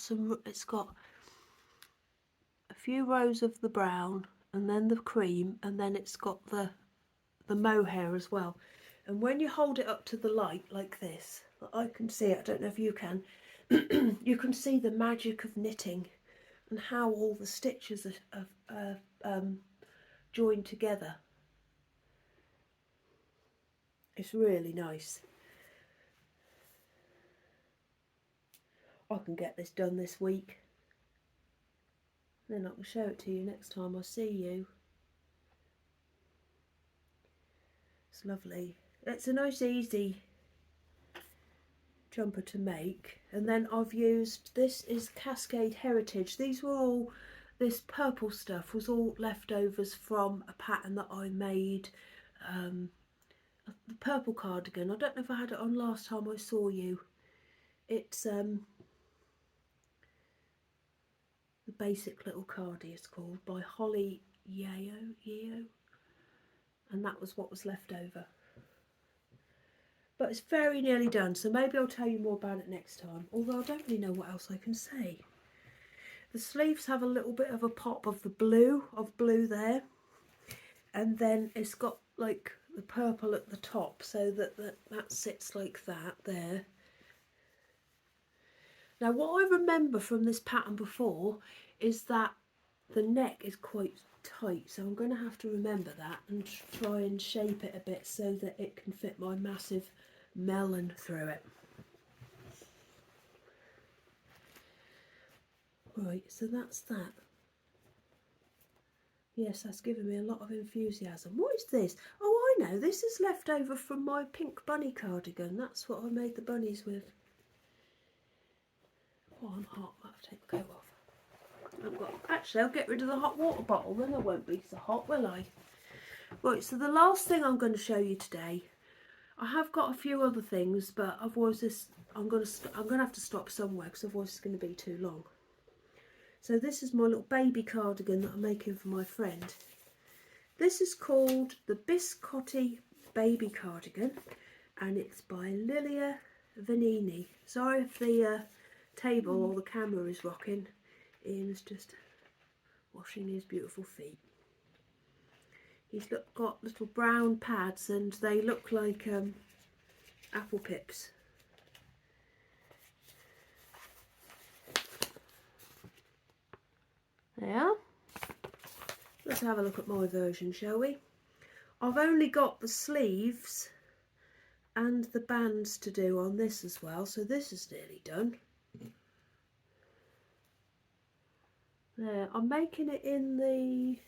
a few rows of the brown and then the cream, and then it's got the mohair as well. And when you hold it up to the light like this, I can see it, I don't know if you can, you can see the magic of knitting and how all the stitches are joined together. It's really nice. I can get this done this week. Then I can show it to you next time I see you. It's lovely. It's a nice easy jumper to make. And then I've used, this is Cascade Heritage. These were all, this purple stuff was all leftovers from a pattern that I made. The purple cardigan. I don't know if I had it on last time I saw you. It's the Basic Little Cardi it's called, by Holly Yeo, and that was what was left over. But it's very nearly done, so maybe I'll tell you more about it next time, although I don't really know what else I can say. The sleeves have a little bit of a pop of the blue there, and then it's got like the purple at the top, so that sits like that there. Now what I remember from this pattern before is that the neck is quite tight, so I'm going to have to remember that and try and shape it a bit so that it can fit my massive melon through it. Right, so that's that. Yes, that's given me a lot of enthusiasm. What is this? Oh, I know, this is left over from my pink bunny cardigan. That's what I made the bunnies with. Oh, I'm hot. I'll have to take the coat off. Actually, I'll get rid of the hot water bottle, then I won't be so hot, will I? Right, so the last thing I'm going to show you today, I have got a few other things, but otherwise I'm going to have to stop somewhere because otherwise it's going to be too long. So this is my little baby cardigan that I'm making for my friend. This is called the Biscotti Baby Cardigan, and it's by Lilia Vanini. Sorry if the table or the camera is rocking. Ian's just washing his beautiful feet. He's got little brown pads and they look like apple pips. There. Let's have a look at my version, shall we? I've only got the sleeves and the bands to do on this as well, so this is nearly done. There, I'm making it in the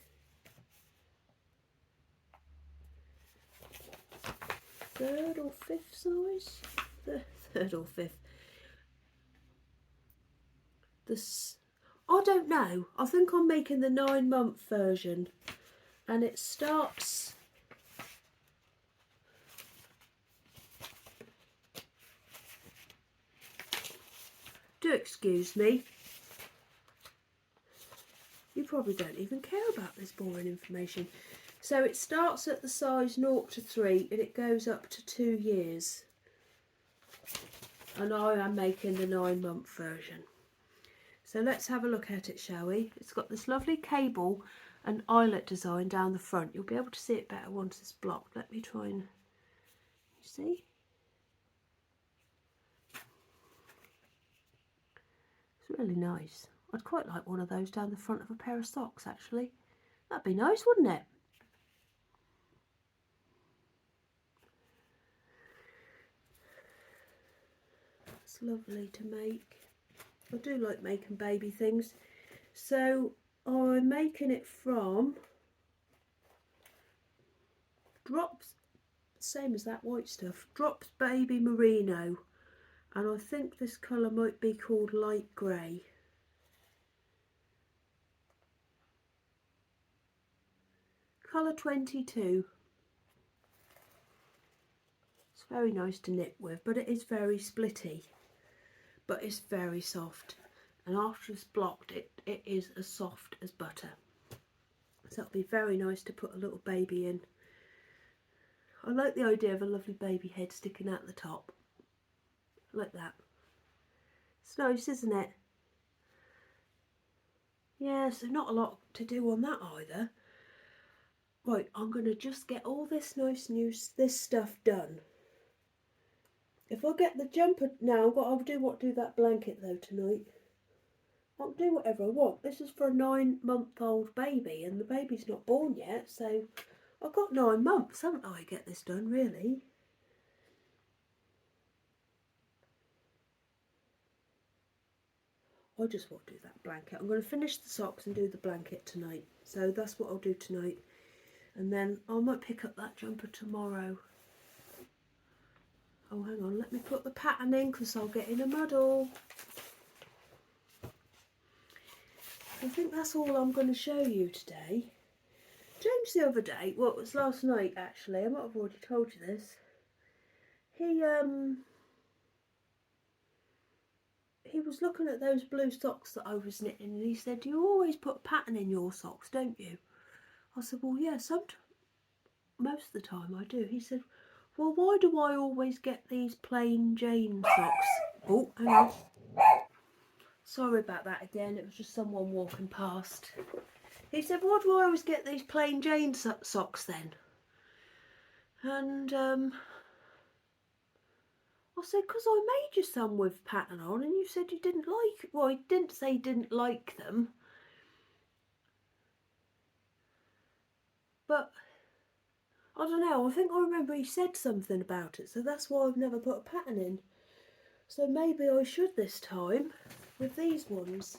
third or fifth size. The third or fifth. I don't know. I think I'm making the 9-month version, and it starts. Do excuse me. You probably don't even care about this boring information. So it starts at the size 0 to 3 and it goes up to 2 years. And I am making the 9-month version. So let's have a look at it, shall we? It's got this lovely cable and eyelet design down the front. You'll be able to see it better once it's blocked. Let me try and, you see? It's really nice. I'd quite like one of those down the front of a pair of socks, actually. That'd be nice, wouldn't it? It's lovely to make. I do like making baby things. So I'm making it from Drops, same as that white stuff, Drops Baby Merino. And I think this colour might be called light grey. Colour 22. It's very nice to knit with, but it is very splitty. But it's very soft. And after it's blocked, it is as soft as butter. So it'll be very nice to put a little baby in. I like the idea of a lovely baby head sticking out the top. Like that. It's nice, isn't it? Yeah, so not a lot to do on that either. Right, I'm going to just get all this this stuff done. If I get the jumper now, I'll do that blanket though tonight. I can do whatever I want. This is for a 9-month-old baby, and the baby's not born yet, so I've got 9 months, haven't I, to get this done, really? I just want to do that blanket. I'm going to finish the socks and do the blanket tonight. So that's what I'll do tonight. And then I might pick up that jumper tomorrow. Oh, hang on. Let me put the pattern in because I'll get in a muddle. I think that's all I'm going to show you today. James the other day, well, it was last night actually, I might have already told you this. He was looking at those blue socks that I was knitting and he said, "You always put a pattern in your socks, don't you?" I said, "Well, yeah, most of the time I do." He said, "Well, why do I always get these plain Jane socks?" Oh, hang on. Sorry about that again, it was just someone walking past. He said, "Why do I always get these plain Jane socks then?" And I said, "Because I made you some with pattern on and you said you didn't like." Well, he didn't say he didn't like them, but I don't know, I think I remember he said something about it, so that's why I've never put a pattern in. So maybe I should this time with these ones.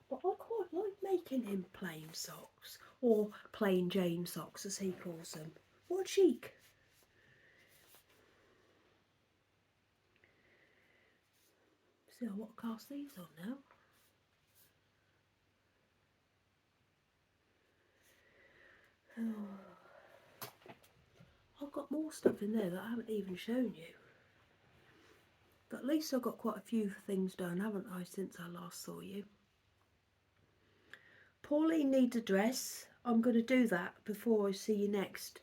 But I quite like making him plain socks, or plain Jane socks as he calls them. What chic. See, I want to cast these on now. Oh. I've got more stuff in there that I haven't even shown you. But at least I've got quite a few things done, haven't I, since I last saw you. Pauline needs a dress. I'm going to do that before I see you next.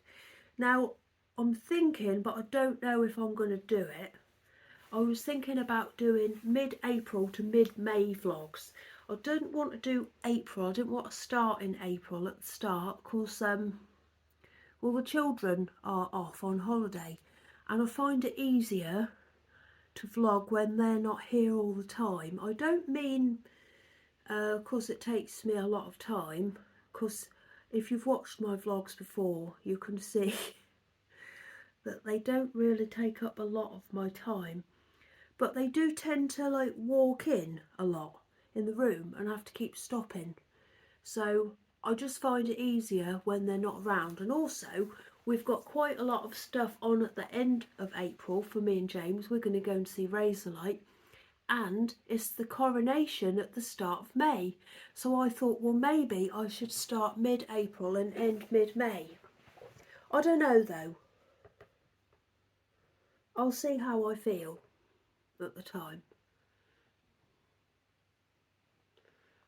Now, I'm thinking, but I don't know if I'm going to do it. I was thinking about doing mid-April to mid-May vlogs. I didn't want to do April. I didn't want to start in April at the start because, well, the children are off on holiday. And I find it easier to vlog when they're not here all the time. I don't mean because it takes me a lot of time, because if you've watched my vlogs before you can see that they don't really take up a lot of my time, but they do tend to like walk in a lot in the room and I have to keep stopping, so I just find it easier when they're not around. And also we've got quite a lot of stuff on at the end of April for me and James. We're going to go and see Razorlight, and it's the coronation at the start of May. So I thought, well, maybe I should start mid-April and end mid-May. I don't know though. I'll see how I feel at the time.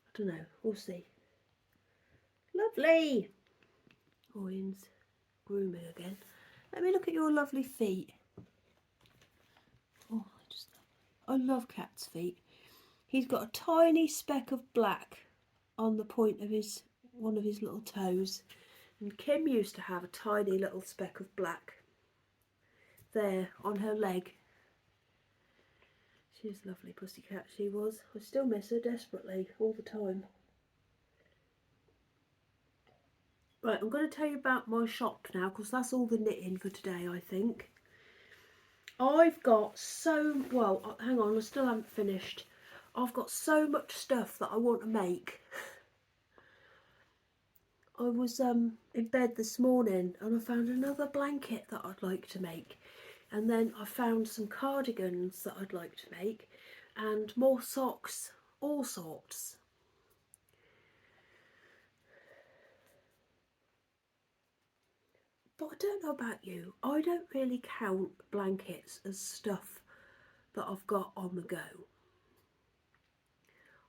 I don't know, we'll see. Lovely! Oh, Ian's grooming again. Let me look at your lovely feet. Oh, I love Cat's feet. He's got a tiny speck of black on the point of one of his little toes, and Kim used to have a tiny little speck of black there on her leg. She's a lovely pussycat, she was. I still miss her desperately all the time. Right, I'm going to tell you about my shop now because that's all the knitting for today, I think. I've got well, hang on, I still haven't finished. I've got so much stuff that I want to make. I was in bed this morning and I found another blanket that I'd like to make, and then I found some cardigans that I'd like to make, and more socks, all sorts. But I don't know about you, I don't really count blankets as stuff that I've got on the go.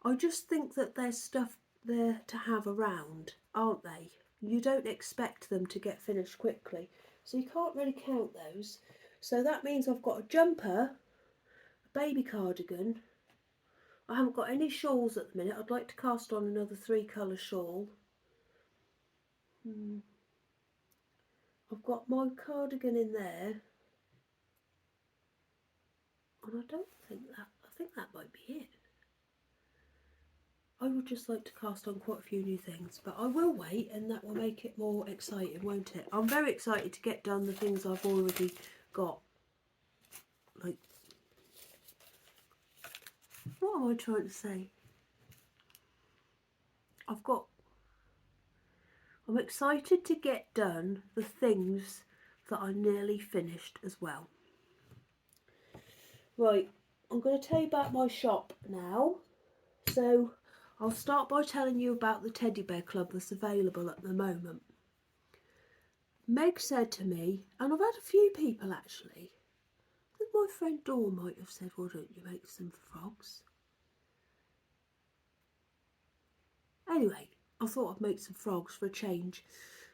I just think that there's stuff there to have around, aren't they? You don't expect them to get finished quickly, so you can't really count those. So that means I've got a jumper, a baby cardigan. I haven't got any shawls at the minute. I'd like to cast on another 3-colour shawl. I've got my cardigan in there, and I think that might be it. I would just like to cast on quite a few new things, but I will wait, and that will make it more exciting, won't it? I'm very excited to get done the things I've already got. Like, what am I trying to say? I'm excited to get done the things that I nearly finished as well. Right, I'm going to tell you about my shop now. So I'll start by telling you about the teddy bear club that's available at the moment. Meg said to me, and I've had a few people actually, I think my friend Dawn might have said, why don't you make some frogs? Anyway, I thought I'd make some frogs for a change,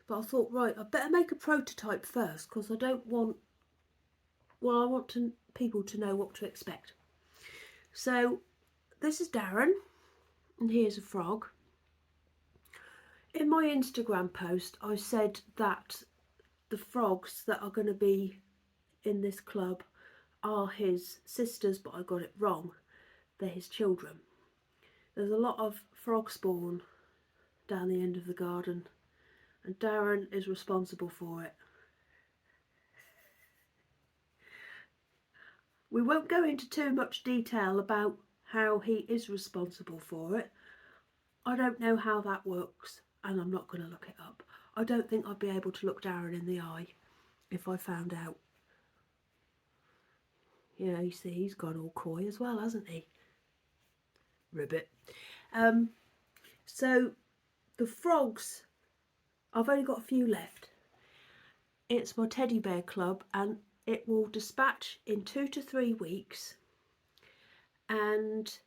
but I thought, right, I better make a prototype first, because I don't want, well, I want people to know what to expect. So this is Darren, and here's a frog. In my Instagram post, I said that the frogs that are going to be in this club are his sisters, but I got it wrong. They're his children. There's a lot of frog spawn down the end of the garden, and Darren is responsible for it. We won't go into too much detail about how he is responsible for it. I don't know how that works, and I'm not going to look it up. I don't think I'd be able to look Darren in the eye if I found out. You know, you see, he's gone all coy as well, hasn't he? Ribbit. So the frogs, I've only got a few left. It's my teddy bear club, and it will dispatch in 2 to 3 weeks, and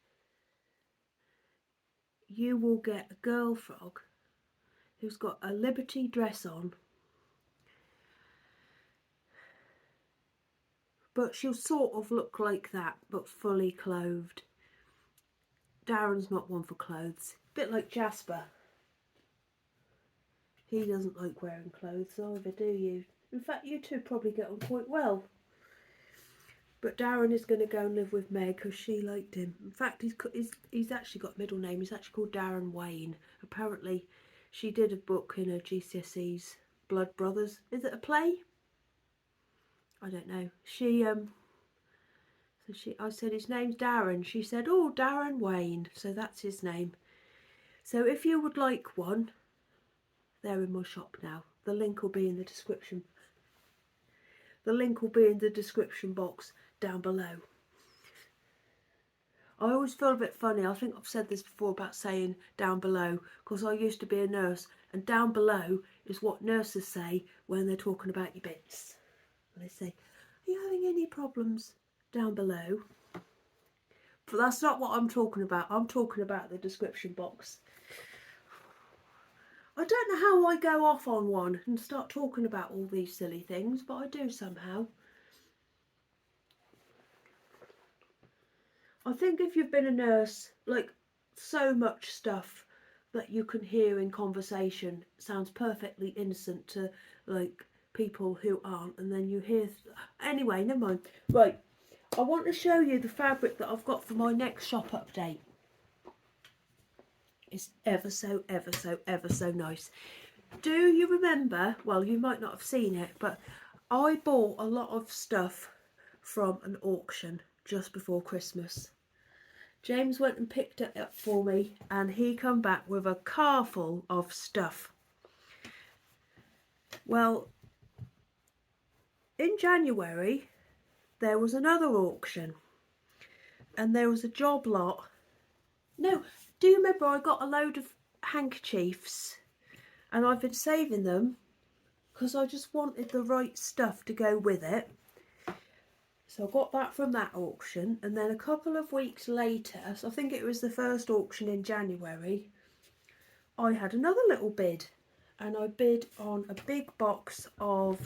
you will get a girl frog who's got a Liberty dress on, but she'll sort of look like that but fully clothed. Darren's not one for clothes, a bit like Jasper. He doesn't like wearing clothes either, do you? In fact, you two probably get on quite well. But Darren is going to go and live with Meg because she liked him. In fact, he's actually got a middle name. He's actually called Darren Wayne. Apparently, she did a book in her GCSEs, Blood Brothers. Is it a play? I don't know. I said his name's Darren. She said, oh, Darren Wayne. So that's his name. So if you would like one, they're in my shop now. The link will be in the description. The link will be in the description box down below. I always feel a bit funny. I think I've said this before about saying down below, because I used to be a nurse, and down below is what nurses say when they're talking about your bits. They say, are you having any problems down below? But that's not what I'm talking about. I'm talking about the description box. I don't know how I go off on one and start talking about all these silly things, but I do somehow. I think if you've been a nurse, like, so much stuff that you can hear in conversation sounds perfectly innocent to, like, people who aren't, and then you hear... Anyway, never mind. Right, I want to show you the fabric that I've got for my next shop update. It's ever so nice. Do you remember, well, you might not have seen it, but I bought a lot of stuff from an auction just before Christmas. James went and picked it up for me, and he come back with a car full of stuff. Well, in January there was another auction, and there was a job lot. No, do you remember I got a load of handkerchiefs, and I've been saving them because I just wanted the right stuff to go with it. So I got that from that auction, and then a couple of weeks later, so I think it was the first auction in January, I had another little bid, and I bid on a big box of,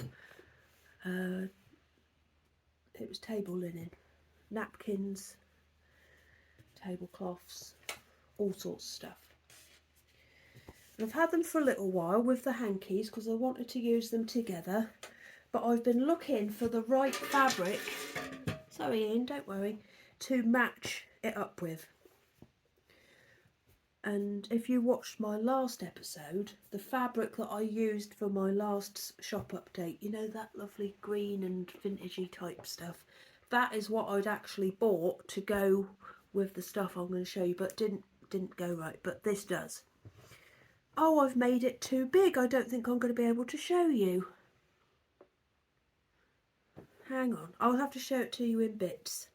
it was table linen, napkins, tablecloths, all sorts of stuff. And I've had them for a little while with the hankies because I wanted to use them together, but I've been looking for the right fabric, sorry Ian, don't worry, to match it up with. And if you watched my last episode, the fabric that I used for my last shop update, you know, that lovely green and vintagey type stuff, that is what I'd actually bought to go with the stuff I'm going to show you, but didn't go right, but this does. Oh, I've made it too big. I don't think I'm going to be able to show you. Hang on, I'll have to show it to you in bits.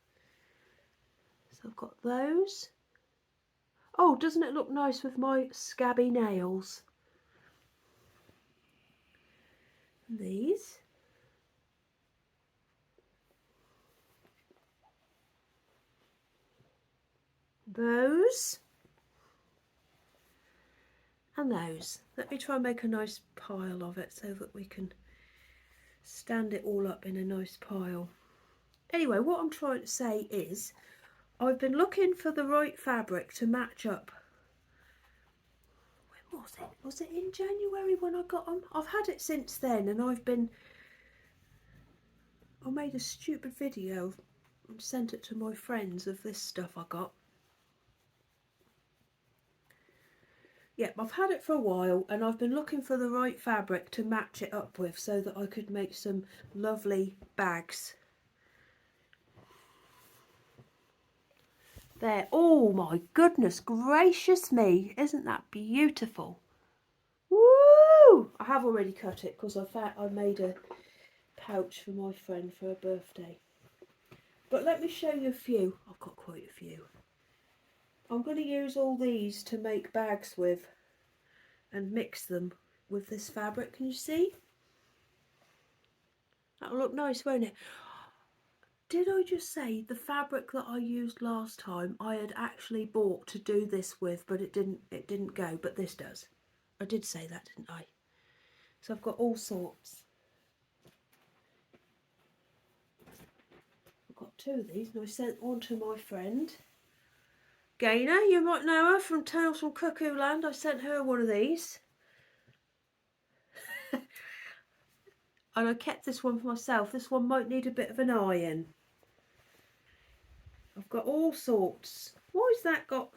So I've got those. Oh, doesn't it look nice with my scabby nails? These. Those. And those. Let me try and make a nice pile of it so that we can stand it all up in a nice pile. Anyway, what I'm trying to say is I've been looking for the right fabric to match up. When was it? Was it in January when I got them? I've had it since then, and I made a stupid video and sent it to my friends of this stuff I got. Yep, I've had it for a while, and I've been looking for the right fabric to match it up with so that I could make some lovely bags. There. Oh my goodness gracious me, isn't that beautiful? Woo! I have already cut it because I made a pouch for my friend for her birthday. But let me show you a few. I've got quite a few. I'm going to use all these to make bags with and mix them with this fabric. Can you see? That'll look nice, won't it? Did I just say the fabric that I used last time I had actually bought to do this with, but it didn't go, but this does. I did say that, didn't I? So I've got all sorts. I've got two of these, and I sent one to my friend Gaynor. You might know her from Tales from Cuckoo Land. I sent her one of these. And I kept this one for myself. This one might need a bit of an iron. I've got all sorts. Why's that got...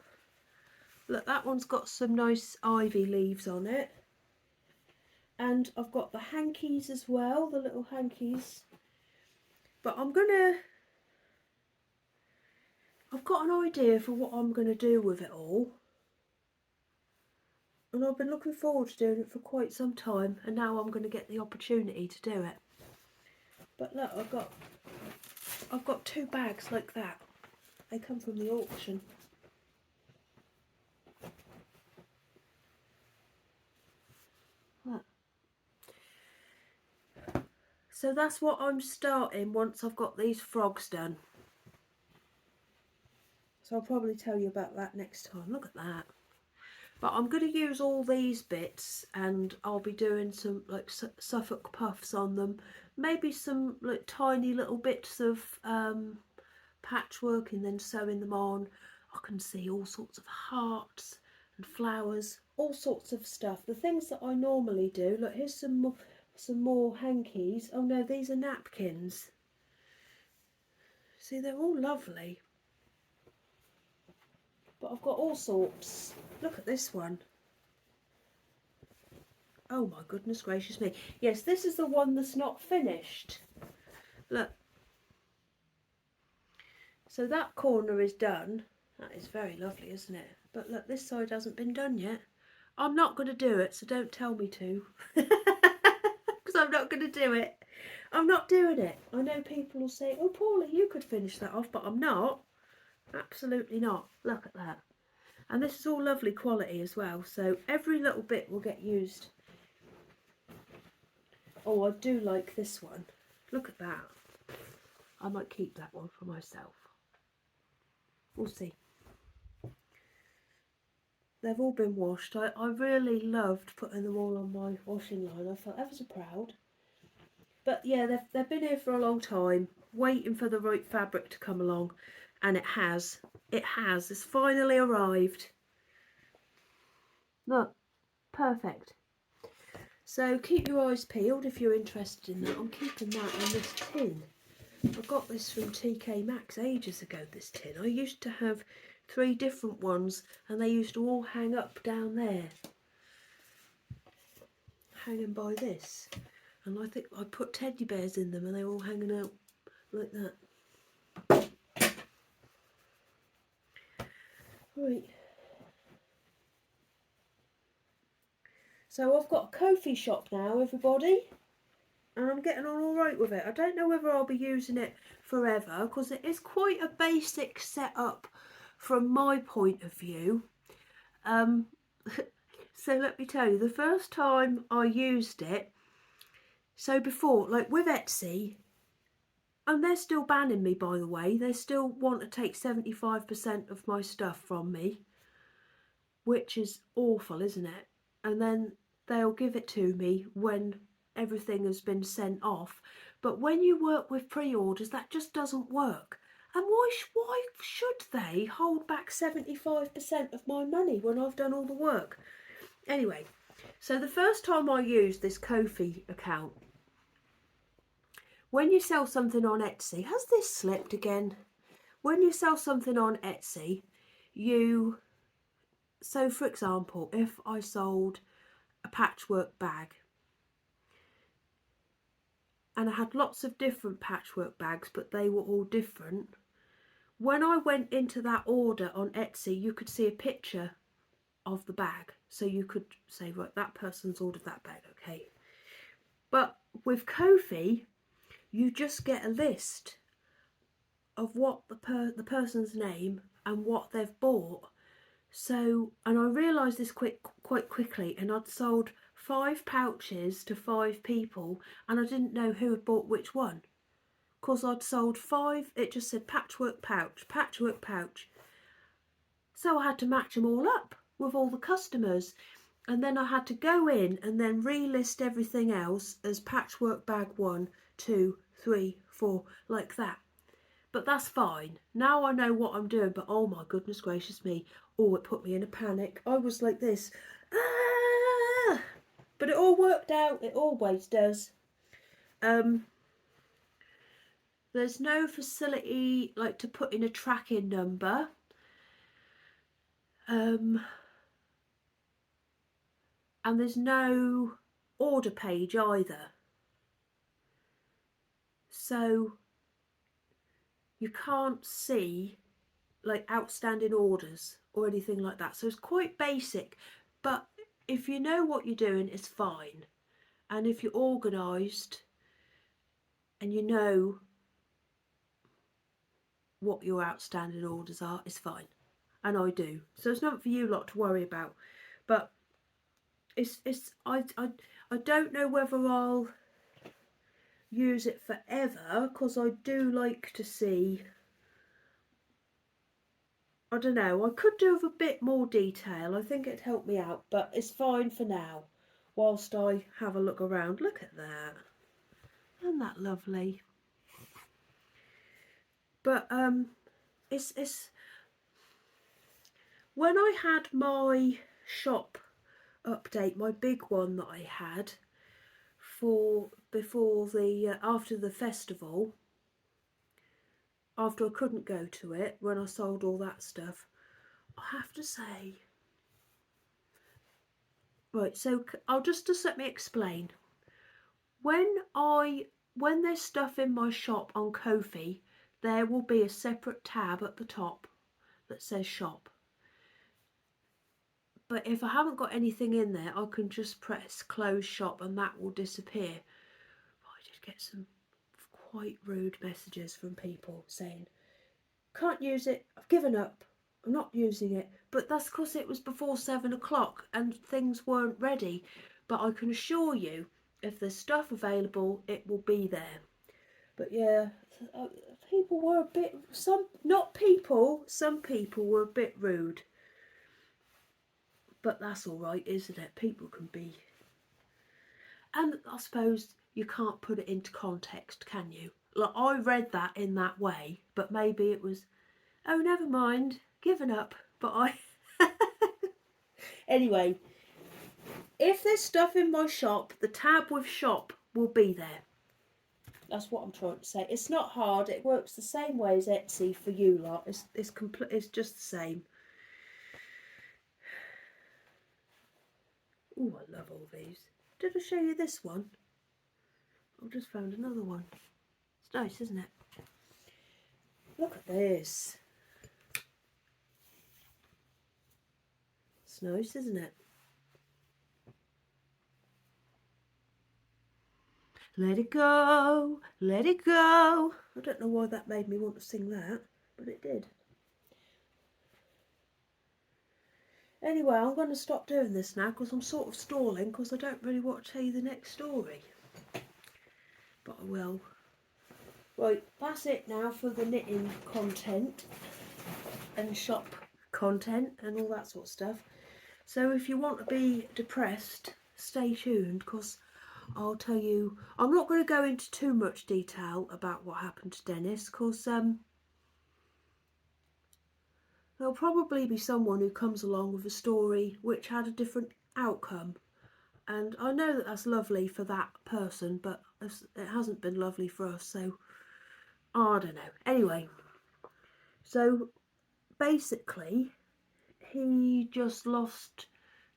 Look, that one's got some nice ivy leaves on it. And I've got the hankies as well, the little hankies. But I've got an idea for what I'm going to do with it all. And I've been looking forward to doing it for quite some time, and now I'm going to get the opportunity to do it. But look, I've got two bags like that. They come from the auction. Look. So that's what I'm starting once I've got these frogs done. So I'll probably tell you about that next time. Look at that. But I'm going to use all these bits, and I'll be doing some like Suffolk puffs on them. Maybe some like tiny little bits of patchwork and then sewing them on. I can see all sorts of hearts and flowers, all sorts of stuff. The things that I normally do. Look, here's some more hankies. Oh no, these are napkins. See, they're all lovely. But I've got all sorts. Look at this one. Oh my goodness gracious me. Yes, this is the one that's not finished. Look. So that corner is done. That is very lovely, isn't it? But look, this side hasn't been done yet. I'm not going to do it, so don't tell me to. Because I'm not going to do it. I'm not doing it. I know people will say, oh Paula, you could finish that off, but I'm not. Absolutely not. Look at that. And this is all lovely quality as well, so every little bit will get used. Oh, I do like this one. Look at that. I might keep that one for myself. We'll see. They've all been washed. I really loved putting them all on my washing line. I felt ever so proud. But yeah, they've been here for a long time, waiting for the right fabric to come along. And it has. It has. It's finally arrived. Look, perfect. So keep your eyes peeled if you're interested in that. I'm keeping that on this tin. I got this from TK Maxx ages ago, this tin. I used to have 3 different ones, and they used to all hang up down there, hanging by this. And I think I put teddy bears in them and they're all hanging out like that. Right. So I've got a Ko-fi shop now, everybody. And I'm getting on alright with it. I don't know whether I'll be using it forever, because it is quite a basic setup from my point of view. So let me tell you, the first time I used it, so before, like with Etsy, and they're still banning me, by the way, they still want to take 75% of my stuff from me, which is awful, isn't it? And then they'll give it to me when everything has been sent off. But when you work with pre-orders, that just doesn't work. And why should they hold back 75% of my money when I've done all the work? Anyway, so the first time I used this Ko-fi account, when you sell something on Etsy, has this slipped again? When you sell something on Etsy, so for example, if I sold a patchwork bag, and I had lots of different patchwork bags, but they were all different, when I went into that order on Etsy, you could see a picture of the bag, so you could say, right, that person's ordered that bag, okay. But with Ko-fi, you just get a list of what the person's name and what they've bought. So, and I realised this quite quickly, and I'd sold 5 pouches to 5 people, and I didn't know who had bought which one, because I'd sold 5. It just said patchwork pouch, patchwork pouch. So I had to match them all up with all the customers, and then I had to go in and then relist everything else as patchwork bag 1, 2, 3, 4, like that. But that's fine. Now I know what I'm doing, but oh my goodness gracious me. Oh, it put me in a panic. I was like this. Ah! But it all worked out. It always does. There's no facility like to put in a tracking number. And there's no order page either. So you can't see like outstanding orders or anything like that. So it's quite basic, but if you know what you're doing, it's fine. And if you're organised and you know what your outstanding orders are, it's fine. And I do. So it's not for you lot to worry about. But I don't know whether I'll use it forever, because I do like to see, I don't know, I could do with a bit more detail. I think it'd help me out, but it's fine for now whilst I have a look around. Look at that. Isn't that lovely? But it's when I had my shop update, my big one that I had for before the after the festival, after I couldn't go to it, when I sold all that stuff, I have to say, right, so I'll just let me explain. When there's stuff in my shop on Ko-fi, there will be a separate tab at the top that says shop. But if I haven't got anything in there, I can just press close shop and that will disappear. I did get some quite rude messages from people saying, can't use it, I've given up, I'm not using it. But that's because it was before 7 o'clock and things weren't ready. But I can assure you, if there's stuff available, it will be there. But yeah, people were a bit, some people were a bit rude. But that's all right, isn't it? People can be. And I suppose you can't put it into context, can you? Like, I read that in that way, but maybe it was, oh, never mind, given up. But I... Anyway, if there's stuff in my shop, the tab with shop will be there. That's what I'm trying to say. It's not hard. It works the same way as Etsy for you lot. It's just the same. Oh, I love all these. Did I show you this one? I've just found another one. It's nice, isn't it? Look at this. It's nice, isn't it? Let it go, let it go. I don't know why that made me want to sing that, but it did. Anyway, I'm going to stop doing this now because I'm sort of stalling because I don't really want to tell you the next story. But I will. Right, that's it now for the knitting content and shop content and all that sort of stuff. So if you want to be depressed, stay tuned because I'll tell you. I'm not going to go into too much detail about what happened to Dennis because there'll probably be someone who comes along with a story which had a different outcome. And I know that that's lovely for that person, but it hasn't been lovely for us, so I don't know. Anyway, so basically he just lost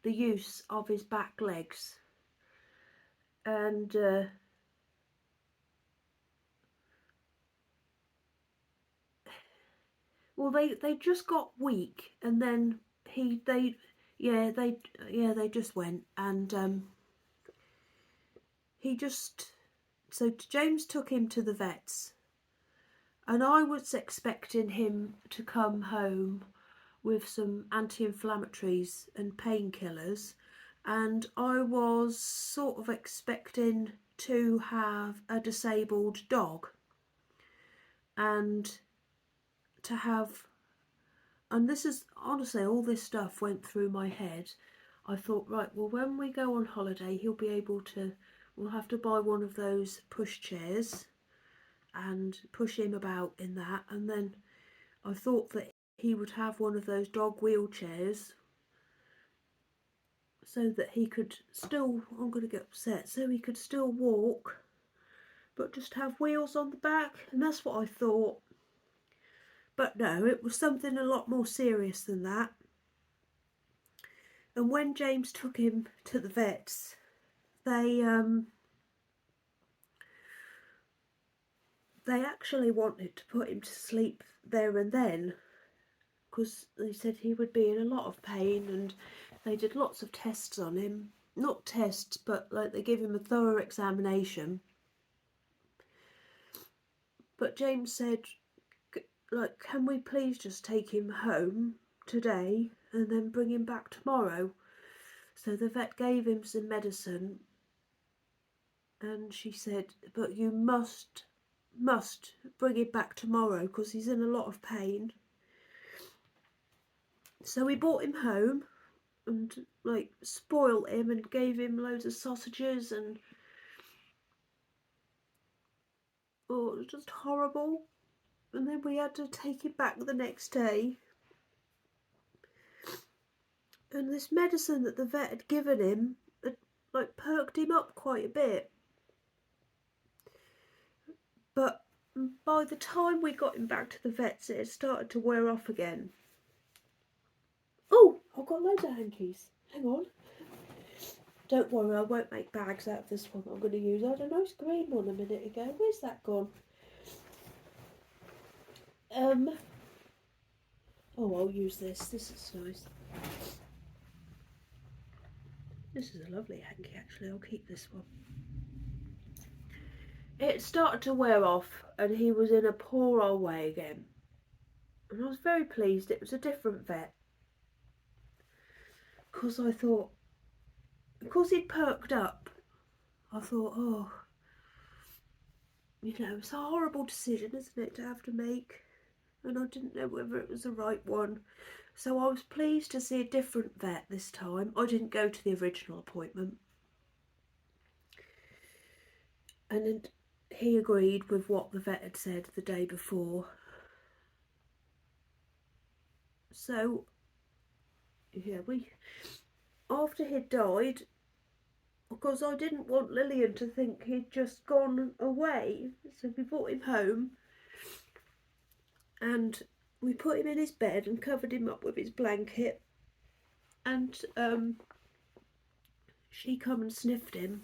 the use of his back legs, and well, they just got weak, and then they just went, and he just, so James took him to the vets, and I was expecting him to come home with some anti-inflammatories and painkillers, and I was sort of expecting to have a disabled dog and to have, and this is honestly, all this stuff went through my head. I thought, right, well, when we go on holiday, he'll be able to, we'll have to buy one of those push chairs and push him about in that, and then I thought that he would have one of those dog wheelchairs so that he could still, I'm going to get upset, so he could still walk but just have wheels on the back, and that's what I thought. But no, it was something a lot more serious than that. And when James took him to the vets, they actually wanted to put him to sleep there and then, because they said he would be in a lot of pain, and they did lots of tests on him. Not tests, but like they gave him a thorough examination. But James said, like, can we please just take him home today and then bring him back tomorrow? So the vet gave him some medicine, and she said, but you must bring him back tomorrow because he's in a lot of pain. So we brought him home and like spoiled him and gave him loads of sausages, and oh, it was just horrible. And then we had to take him back the next day, and this medicine that the vet had given him had like perked him up quite a bit. But by the time we got him back to the vets, it had started to wear off again. Oh, I've got loads of hankies. Hang on. Don't worry, I won't make bags out of this one that I'm going to use. I had a nice green one a minute ago. Where's that gone? Oh, I'll use this. This is nice. This is a lovely hanky, actually. I'll keep this one. It started to wear off, and he was in a poor old way again. And I was very pleased it was a different vet, because I thought, because he'd perked up, I thought, oh, you know, it's a horrible decision, isn't it, to have to make? And I didn't know whether it was the right one. So I was pleased to see a different vet this time. I didn't go to the original appointment. And he agreed with what the vet had said the day before. So, yeah, after he'd died, because I didn't want Lillian to think he'd just gone away. So we brought him home and we put him in his bed and covered him up with his blanket, and she come and sniffed him,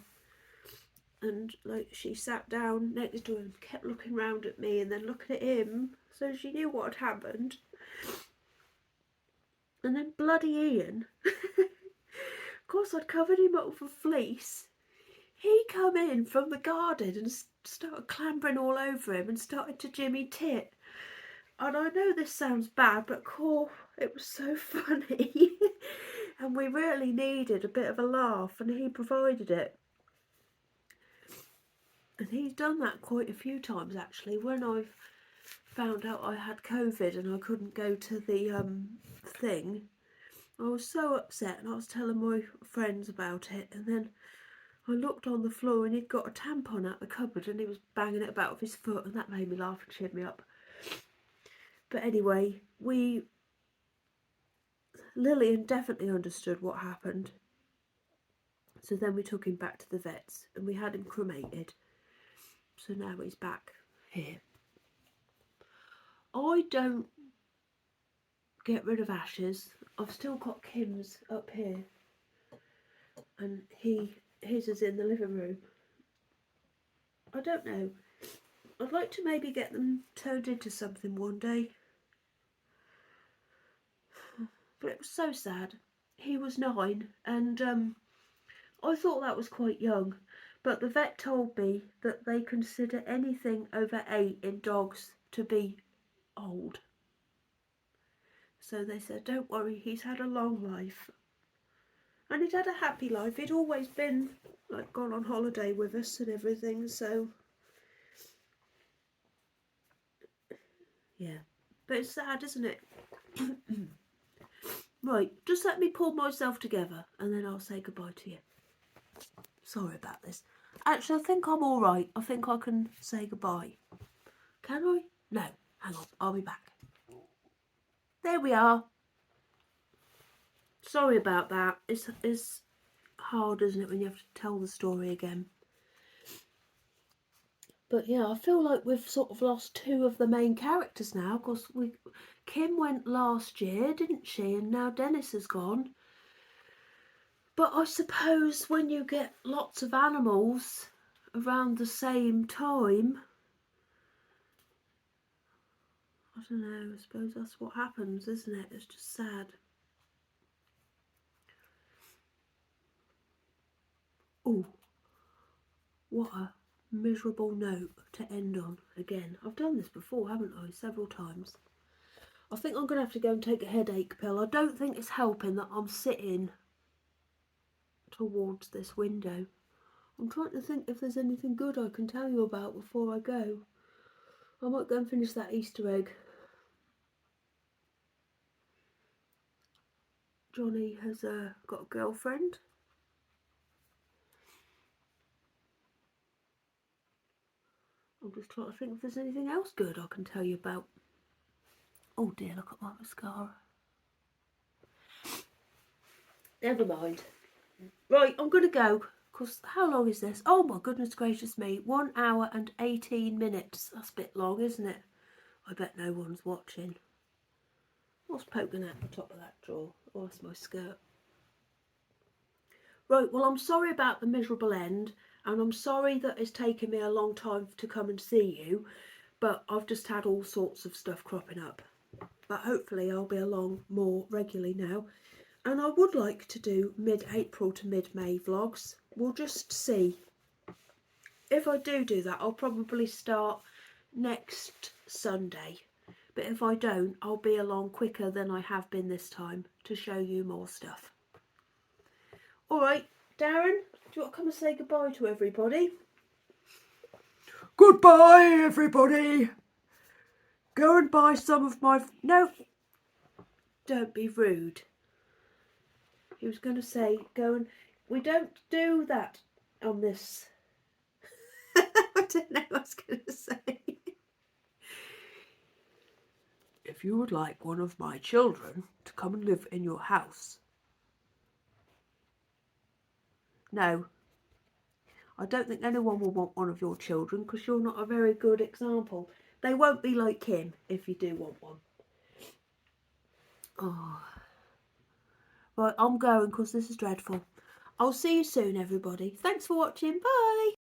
and like she sat down next to him, kept looking round at me and then looking at him, so she knew what had happened. And then bloody Ian, of course I'd covered him up with a fleece, he come in from the garden and started clambering all over him and started to Jimmy tit. And I know this sounds bad, but cool, it was so funny. And we really needed a bit of a laugh, and he provided it. And he's done that quite a few times actually. When I've found out I had COVID and I couldn't go to the thing, I was so upset and I was telling my friends about it, and then I looked on the floor and he'd got a tampon out the cupboard and he was banging it about with his foot, and that made me laugh and cheered me up. But anyway, Lillian definitely understood what happened. So then we took him back to the vets and we had him cremated. So now he's back here. I don't get rid of ashes. I've still got Kim's up here, and his is in the living room. I don't know. I'd like to maybe get them turned into something one day. But it was so sad. He was 9, and I thought that was quite young. But the vet told me that they consider anything over 8 in dogs to be old. So they said, don't worry, he's had a long life. And he'd had a happy life. He'd always been, like, gone on holiday with us and everything, so... yeah. But it's sad, isn't it? Right, just let me pull myself together and then I'll say goodbye to you. Sorry about this. Actually, I think I'm all right. I think I can say goodbye. Can I? No. Hang on. I'll be back. There we are. Sorry about that. It's hard, isn't it, when you have to tell the story again. But yeah, I feel like we've sort of lost 2 of the main characters now, because Kim went last year, didn't she? And now Dennis has gone. But I suppose when you get lots of animals around the same time, I don't know, I suppose that's what happens, isn't it? It's just sad. Oh, what a miserable note to end on again. I've done this before, haven't I? Several times. I think I'm going to have to go and take a headache pill. I don't think it's helping that I'm sitting towards this window. I'm trying to think if there's anything good I can tell you about before I go. I might go and finish that Easter egg. Johnny has got a girlfriend. I'm just trying to think if there's anything else good I can tell you about. Oh dear, look at my mascara. Never mind. Right, I'm going to go. Because how long is this? Oh my goodness gracious me. 1 hour and 18 minutes. That's a bit long, isn't it? I bet no one's watching. What's poking out the top of that drawer? Oh, that's my skirt. Right, well, I'm sorry about the miserable end, and I'm sorry that it's taken me a long time to come and see you, but I've just had all sorts of stuff cropping up. But hopefully I'll be along more regularly now. And I would like to do mid-April to mid-May vlogs. We'll just see. If I do that, I'll probably start next Sunday. But if I don't, I'll be along quicker than I have been this time to show you more stuff. Alright, Darren, do you want to come and say goodbye to everybody? Goodbye, everybody. Go and buy some of my... No, don't be rude. He was going to say, go and... We don't do that on this. I don't know what I was going to say. If you would like one of my children to come and live in your house. No, I don't think anyone will want one of your children because you're not a very good example. They won't be like him if you do want one. Oh. Right, I'm going because this is dreadful. I'll see you soon, everybody. Thanks for watching. Bye.